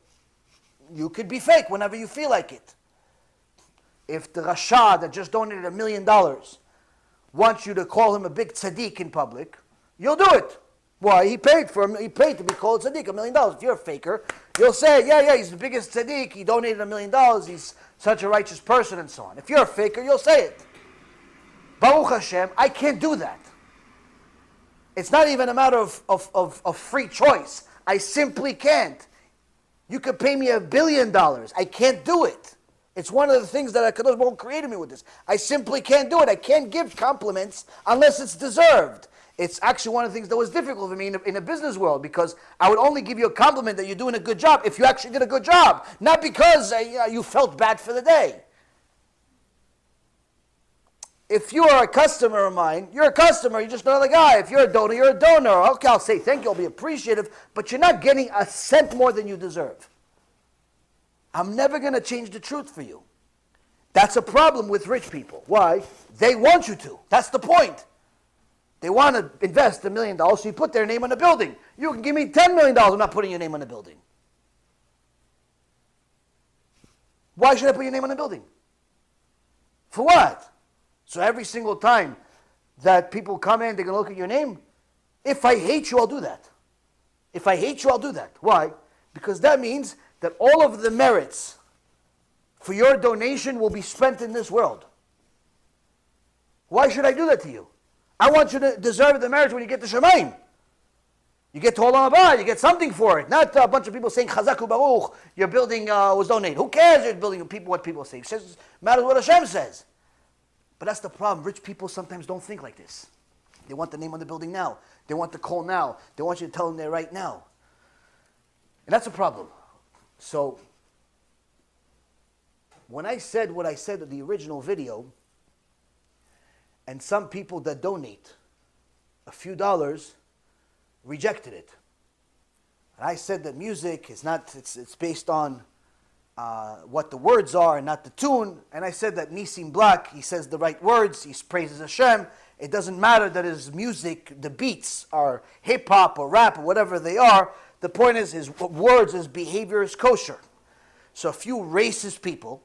you could be fake whenever you feel like it. If the Rasha that just donated $1 million wants you to call him a big tzaddik in public, you'll do it. Why? He paid to be called tzaddik, $1 million. If you're a faker, you'll say, yeah, he's the biggest tzaddik, he donated $1 million, he's such a righteous person, and so on. If you're a faker, you'll say it. Baruch Hashem, I can't do that. It's not even a matter of free choice. I simply can't. You could pay me $1 billion. I can't do it. It's one of the things that HaKadosh Baruch Hu created me with this. I simply can't do it. I can't give compliments unless it's deserved. It's actually one of the things that was difficult for me in a business world, because I would only give you a compliment that you're doing a good job if you actually did a good job, not because you felt bad for the day. If you are a customer of mine, you're a customer, you're just another guy. If you're a donor, you're a donor. Okay, I'll say thank you, I'll be appreciative, but you're not getting a cent more than you deserve. I'm never going to change the truth for you. That's a problem with rich people. Why? They want you to. That's the point. They want to invest $1 million, so you put their name on the building. You can give me $10 million, I'm not putting your name on the building. Why should I put your name on the building? For what? So every single time that people come in, they're going to look at your name? If I hate you, I'll do that. If I hate you, I'll do that. Why? Because that means that all of the merits for your donation will be spent in this world. Why should I do that to you? I want you to deserve the merits when you get to Shemayim. You get to Olam Haba, you get something for it. Not a bunch of people saying Chazaku Baruch, your building was donated. Who cares you're building what people say? It matters what Hashem says. But that's the problem. Rich people sometimes don't think like this. They want the name on the building now. They want the call now. They want you to tell them they're right now. And that's a problem. So, when I said what I said in the original video, and some people that donate a few dollars rejected it. And I said that music is not, it's based on what the words are and not the tune. And I said that Nissim Black, he says the right words, he praises Hashem. It doesn't matter that his music, the beats are hip-hop or rap or whatever they are. The point is his words, his behavior is kosher. So a few racist people,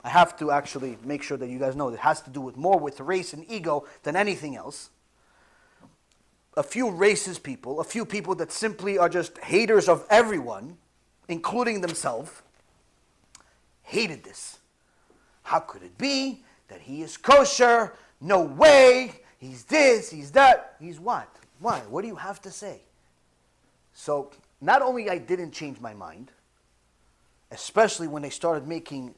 I have to actually make sure that you guys know it has to do with more with race and ego than anything else. A few racist people, a few people that simply are just haters of everyone, including themselves, hated this. How could it be that he is kosher? No way. He's this, he's that. He's what? Why? What do you have to say? So, not only I didn't change my mind, especially when they started making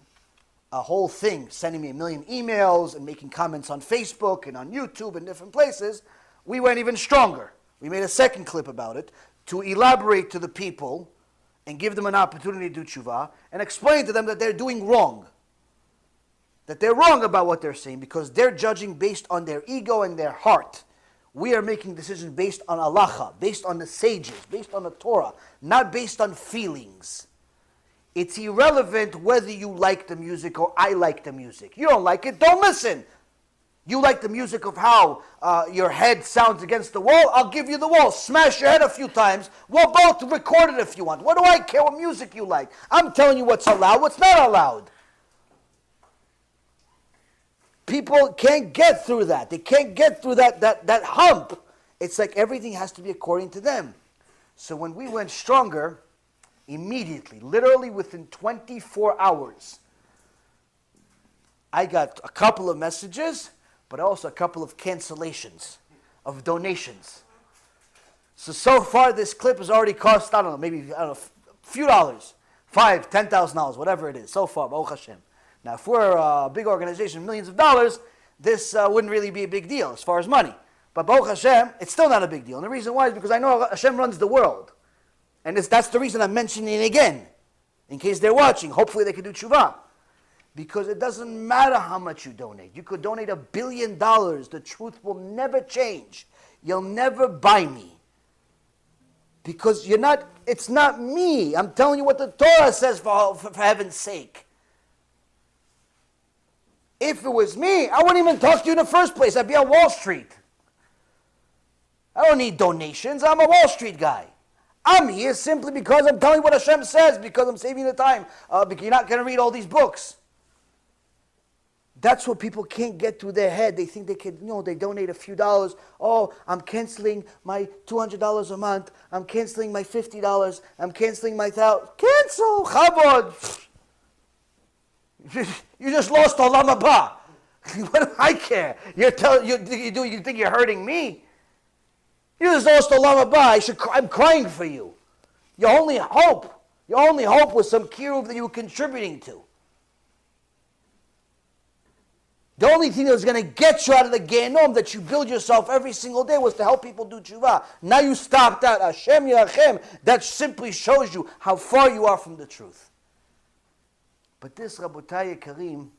a whole thing, sending me 1 million emails and making comments on Facebook and on YouTube and different places, we went even stronger. We made a second clip about it to elaborate to the people and give them an opportunity to do tshuva and explain to them that they're doing wrong. That they're wrong about what they're saying because they're judging based on their ego and their heart. We are making decisions based on halacha, based on the sages, based on the Torah, not based on feelings. It's irrelevant whether you like the music or I like the music. You don't like it, don't listen. You like the music of how your head sounds against the wall, I'll give you the wall. Smash your head a few times. We'll both record it if you want. What do I care what music you like? I'm telling you what's allowed, what's not allowed. People can't get through that. They can't get through that hump. It's like everything has to be according to them. So when we went stronger, immediately, literally within 24 hours, I got a couple of messages, but also a couple of cancellations of donations. So far this clip has already cost, I don't know, maybe a few dollars, $5,000, $10,000, whatever it is, so far, Baruch Hashem. Now, if we're a big organization, millions of dollars, this wouldn't really be a big deal as far as money. But Baruch Hashem, it's still not a big deal. And the reason why is because I know Hashem runs the world. And that's the reason I'm mentioning it again. In case they're watching, hopefully they can do tshuva. Because it doesn't matter how much you donate. You could donate $1 billion. The truth will never change. You'll never buy me. Because it's not me. I'm telling you what the Torah says for heaven's sake. If it was me, I wouldn't even talk to you in the first place. I'd be on Wall Street. I don't need donations. I'm a Wall Street guy. I'm here simply because I'm telling you what Hashem says, because I'm saving the time, because you're not going to read all these books. That's what people can't get through their head. They think they can, they donate a few dollars. Oh, I'm canceling my $200 a month. I'm canceling my $50. I'm canceling my $1,000. Cancel, chavod. You just lost Olam Haba. What do I care? You think you're hurting me? You just lost Olam Haba. I'm crying for you. Your only hope was some kiruv that you were contributing to. The only thing that was going to get you out of the Gehenom that you build yourself every single day was to help people do tshuva. Now you stopped that. Hashem Yirachem. That simply shows you how far you are from the truth. But this, Rabotai Karim,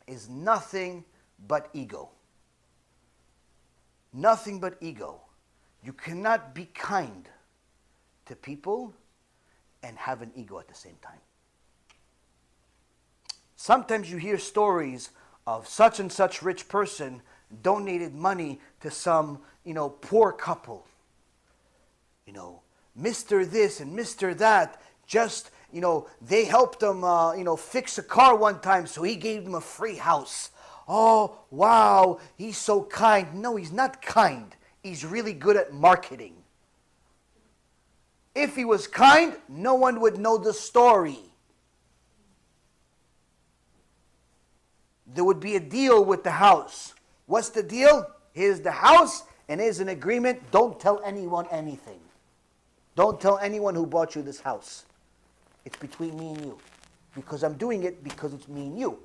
is nothing but ego. Nothing but ego. You cannot be kind to people and have an ego at the same time. Sometimes you hear stories of such and such rich person donated money to some, poor couple. Mr. this and Mr. that just, they helped him, fix a car one time, so he gave them a free house. Oh, wow, he's so kind. No, he's not kind. He's really good at marketing. If he was kind, no one would know the story. There would be a deal with the house. What's the deal? Here's the house, and here's an agreement. Don't tell anyone anything. Don't tell anyone who bought you this house. It's between me and you. Because I'm doing it because it's me and you.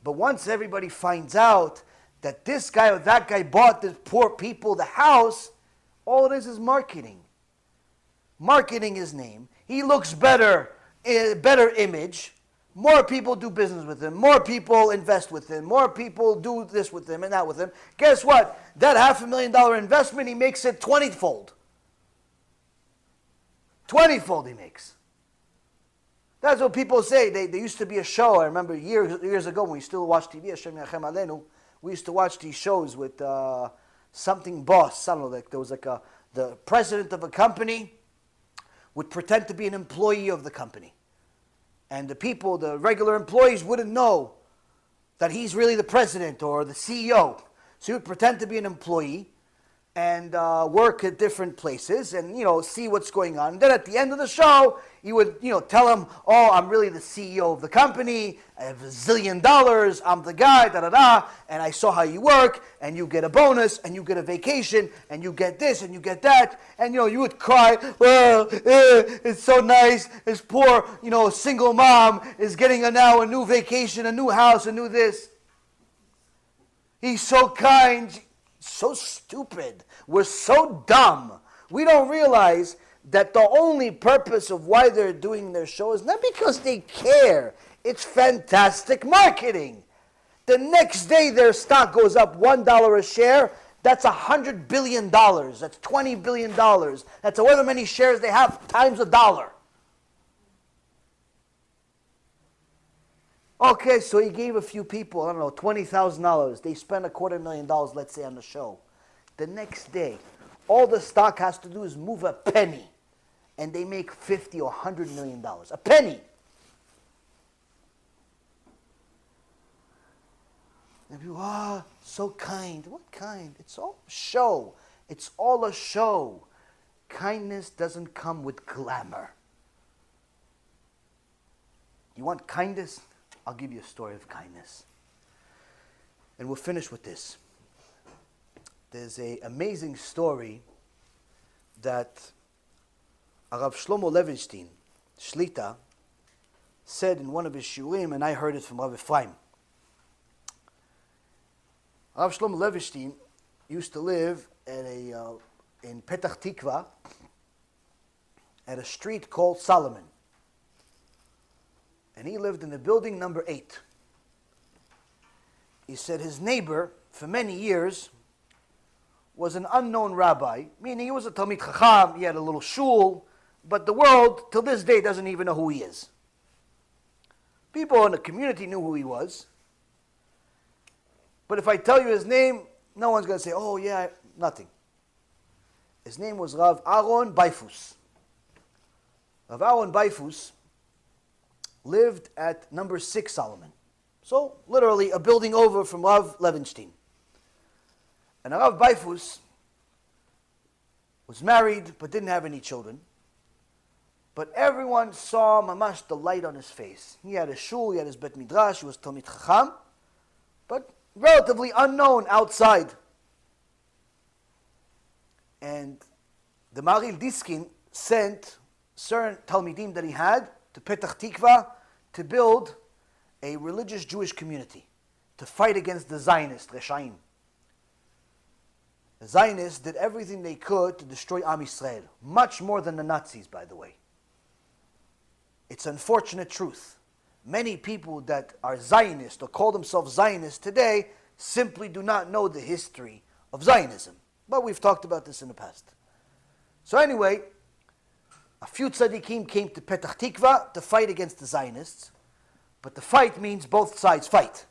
But once everybody finds out that this guy or that guy bought the poor people the house, all it is marketing. Marketing his name. He looks better, better image. More people do business with him. More people invest with him. More people do this with him and that with him. Guess what? That $500,000 investment, he makes it 20-fold. 20-fold he makes. That's what people say. There used to be a show, I remember years ago when we still watched TV, Hashem Yachem Aleinu, we used to watch these shows with something boss. I don't know, like there was like the president of a company would pretend to be an employee of the company. And the people, the regular employees, wouldn't know that he's really the president or the CEO. So he would pretend to be an employee and work at different places and, see what's going on. And then at the end of the show, he would, tell him, oh, I'm really the CEO of the company. I have $1 zillion. I'm the guy, da-da-da. And I saw how you work. And you get a bonus. And you get a vacation. And you get this. And you get that. And, you would cry, well, it's so nice. This poor, single mom is getting now a new vacation, a new house, a new this. He's so kind. So stupid. We're so dumb. We don't realize that the only purpose of why they're doing their show is not because they care. It's fantastic marketing. The next day their stock goes up $1 a share. That's $100 billion. That's $20 billion. That's however many shares they have times $1. Okay, so he gave a few people, I don't know, $20,000. They spent $250,000, let's say, on the show. The next day, all the stock has to do is move a penny, and they make $50 or $100 million. A penny. And people, so kind. What kind? It's all show. It's all a show. Kindness doesn't come with glamour. You want kindness? I'll give you a story of kindness. And we'll finish with this. There's an amazing story that Rav Shlomo Levinstein, Shlita, said in one of his shiurim, and I heard it from Rav Ephraim. Rav Shlomo Levinstein used to live at in Petach Tikva at a street called Solomon. And he lived in the building number 8. He said his neighbor, for many years, was an unknown rabbi, meaning he was a Talmid Chacham, he had a little shul, but the world, till this day, doesn't even know who he is. People in the community knew who he was. But if I tell you his name, no one's going to say, oh yeah, nothing. His name was Rav Yaron Reuven. Rav Yaron Reuven lived at number 6 Solomon. So, literally, a building over from Rav Levinstein. And Rav Reuven was married, but didn't have any children. But everyone saw mamash the light on his face. He had a shul, he had his bet midrash, he was Talmid Chacham, but relatively unknown outside. And the Maril Diskin sent certain Talmidim that he had to Petach Tikva to build a religious Jewish community to fight against the Zionists, Reshaim. The Zionists did everything they could to destroy Am Yisrael, much more than the Nazis, by the way. It's unfortunate truth. Many people that are Zionists or call themselves Zionists today simply do not know the history of Zionism. But we've talked about this in the past. So anyway, a few tzaddikim came to Petach Tikva to fight against the Zionists. But the fight means both sides fight.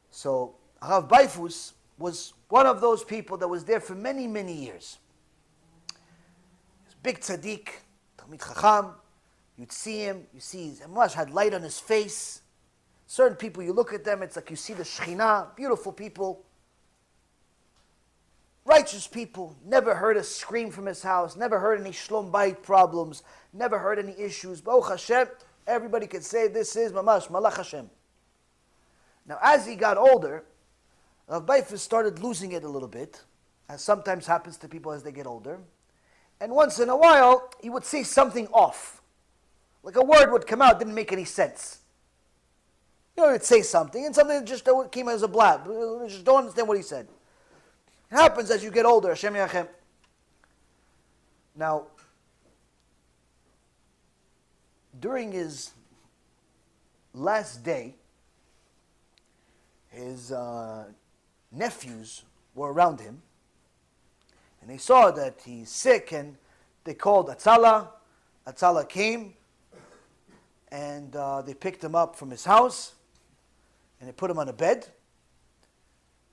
So Rav Reuven was one of those people that was there for many, many years. He was a big tzaddik, Talmid Chacham. You'd see him, you see his Hamash had light on his face. Certain people, you look at them, it's like you see the Shekhinah, beautiful people. Righteous people, never heard a scream from his house, never heard any shlom bayit problems, never heard any issues. Baruch Hashem, everybody could say this is mamash, malach Hashem. Now as he got older, Rav Reuven started losing it a little bit, as sometimes happens to people as they get older. And once in a while, he would say something off. Like a word would come out, didn't make any sense. You know, he'd say something, and something just came as a blab. You just don't understand what he said. It happens as you get older, Hashem Yachem. Now, during his last day, his nephews were around him, and they saw that he's sick, and they called Atzala. Atzala came, and they picked him up from his house, and they put him on a bed,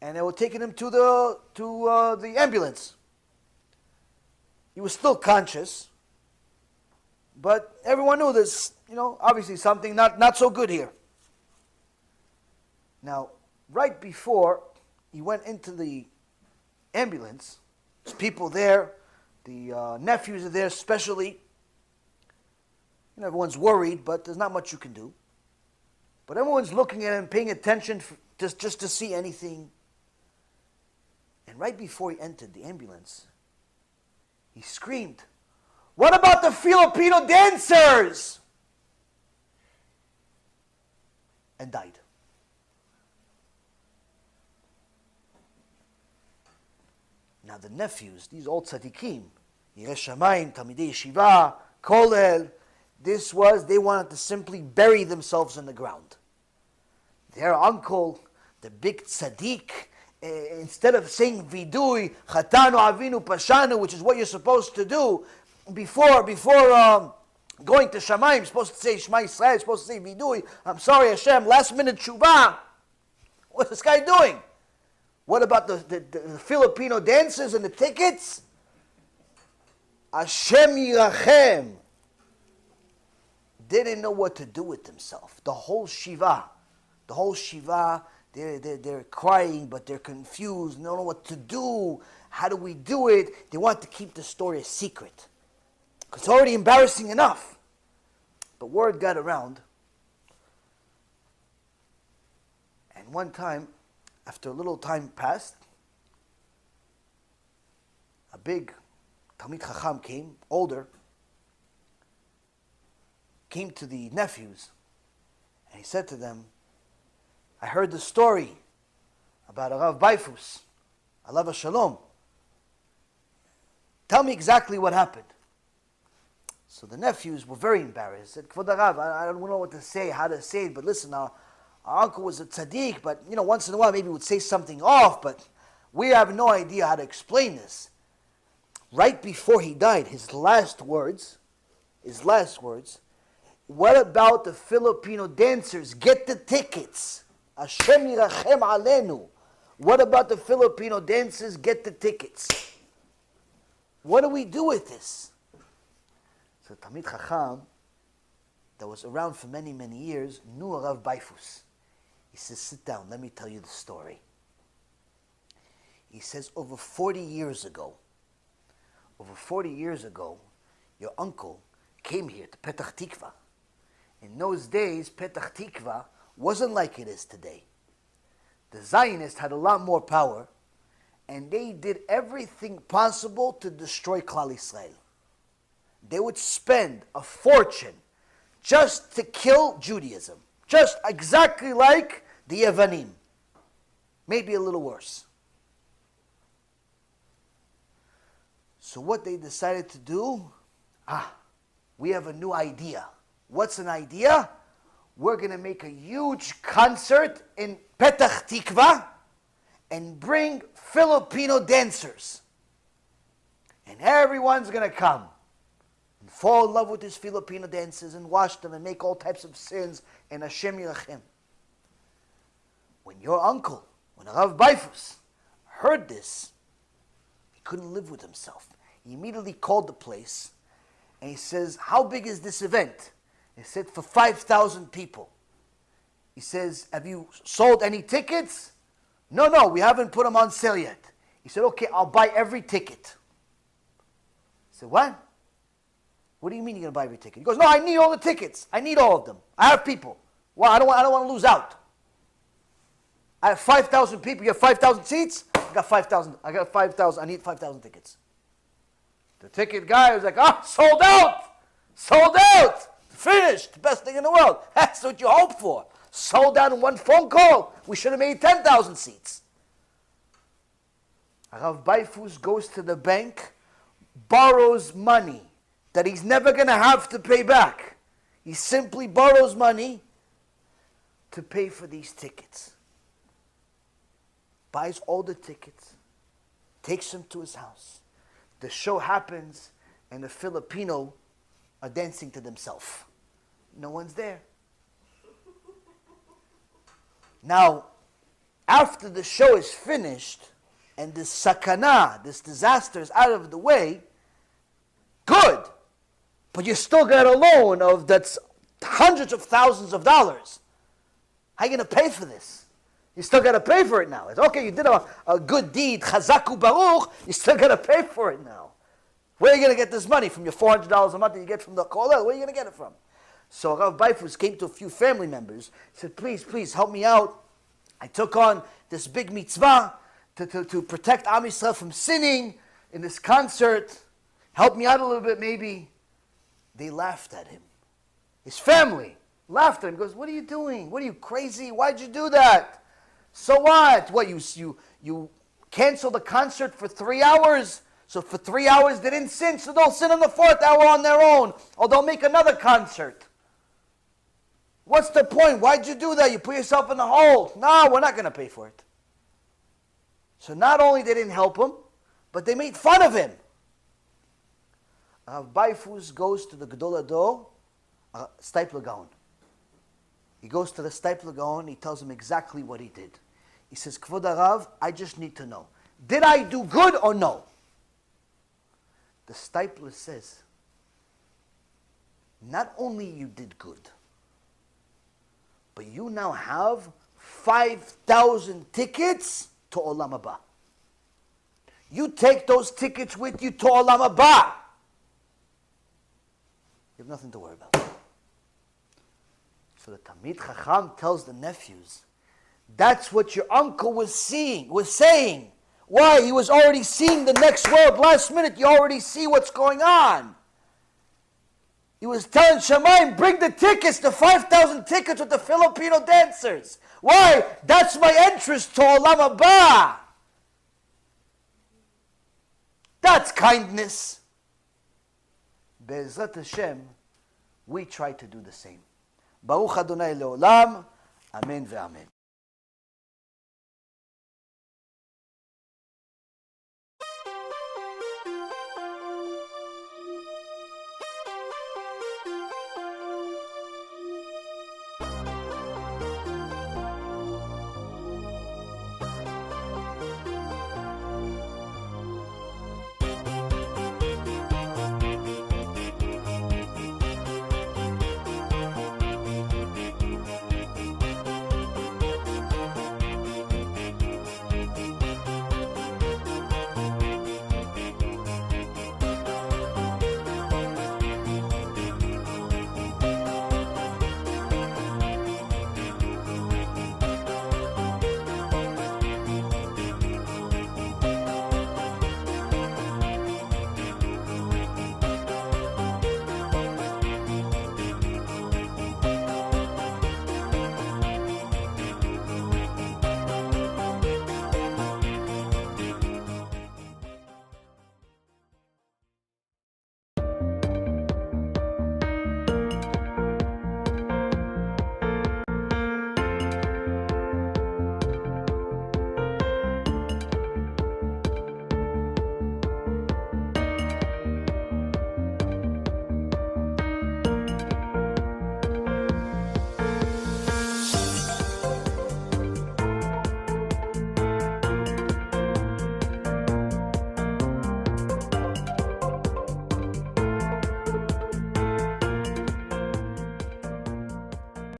and they were taking him to the ambulance. He was still conscious, but everyone knew there's, obviously something not so good here. Now, right before he went into the ambulance, there's people there, the nephews are there especially. Everyone's worried, but there's not much you can do. But everyone's looking at him, paying attention just to see anything. And right before he entered the ambulance, he screamed, "What about the Filipino dancers?" And died. Now the nephews, these old tzaddikim, Yirei Shamayim, Talmidei Yeshiva, Kolel, they wanted to simply bury themselves in the ground. Their uncle, the big tzaddik, instead of saying vidui, chatanu, avinu, pashanu, which is what you're supposed to do, before going to Shamayim, you're supposed to say Shema Yisrael, you're supposed to say vidui, I'm sorry Hashem, last minute tshuva. What's this guy doing? What about the Filipino dancers and the tickets? Hashem Yirachem didn't know what to do with himself. The whole Shiva, they're crying, but they're confused. They don't know what to do. How do we do it? They want to keep the story a secret. Because it's already embarrassing enough. But word got around. And one time, after a little time passed, a big Talmid Chacham came, older, came to the nephews, and he said to them, I heard the story about Rav Baifus, alav shalom. Tell me exactly what happened. So the nephews were very embarrassed. Said, Kvod Rav, I don't know what to say, how to say it, but listen, our uncle was a tzaddik, but once in a while maybe he would say something off, but we have no idea how to explain this. Right before he died, his last words, what about the Filipino dancers? Get the tickets. Hashem yirachem alenu. What about the Filipino dancers? Get the tickets. What do we do with this? So Talmid Chacham, that was around for many, many years, knew Rav Baifus. He says, sit down, let me tell you the story. He says, over 40 years ago, your uncle came here to Petach Tikva. In those days, Petach Tikva wasn't like it is today. The Zionists had a lot more power, and they did everything possible to destroy Klal Yisrael. They would spend a fortune just to kill Judaism. Just exactly like the Yevanim. Maybe a little worse. So what they decided to do, we have a new idea. What's an idea? We're going to make a huge concert in Petach Tikva and bring Filipino dancers. And everyone's going to come and fall in love with these Filipino dancers and watch them and make all types of sins and Hashem Yirachem. When your uncle, when Rav Baifus heard this, he couldn't live with himself. He immediately called the place and he says, how big is this event? He said, for 5,000 people. He says, have you sold any tickets? No, we haven't put them on sale yet. He said, okay, I'll buy every ticket. I said, what? What do you mean you're going to buy every ticket? He goes, no, I need all the tickets. I need all of them. I have people. Well, I don't want to lose out. I have 5,000 people. You have 5,000 seats? I got 5,000. I need 5,000 tickets. The ticket guy was like, oh, sold out! Sold out! Finished! Best thing in the world. That's what you hope for. Sold out in one phone call. We should have made 10,000 seats. Rav Baifus goes to the bank, borrows money that he's never going to have to pay back. He simply borrows money to pay for these tickets. Buys all the tickets, takes them to his house. The show happens, and the Filipino are dancing to themselves. No one's there. Now, after the show is finished, and this sakana, this disaster is out of the way, good. But you still got a loan of that's hundreds of thousands of dollars. How are you going to pay for this? You still got to pay for it now. It's okay, you did a good deed, chazaku baruch, you still got to pay for it now. Where are you going to get this money? From your $400 a month that you get from the kollel? Where are you going to get it from? So Rav Baifus came to a few family members, said, please help me out. I took on this big mitzvah to protect Am Yisrael from sinning in this concert. Help me out a little bit maybe. They laughed at him. His family laughed at him. Goes, what are you doing? What are you, crazy? Why'd you do that? So what? What, you canceled the concert for 3 hours? So for 3 hours they didn't sin, so they'll sin on the 4th hour on their own. Or they'll make another concert. What's the point? Why'd you do that? You put yourself in a hole. No, we're not going to pay for it. So not only they didn't help him, but they made fun of him. Rav Baifus goes to the Gedol Hador, Stipler Gaon. He goes to the Stipler Gaon, he tells him exactly what he did. He says, Kvod Harav, I just need to know. Did I do good or no? The Stipler says, not only you did good, but you now have 5,000 tickets to Olam Haba. You take those tickets with you to Olam Haba. You have nothing to worry about. So the Talmid Chacham tells the nephews, that's what your uncle was saying. Why? He was already seeing the next world. Last minute, you already see what's going on. He was telling Shemaim, bring the tickets, the 5,000 tickets with the Filipino dancers. Why? That's my entrance to Olam Haba. That's kindness. Be'ezrat Hashem, we try to do the same. Baruch Adonai Leolam, Amen ve'amen.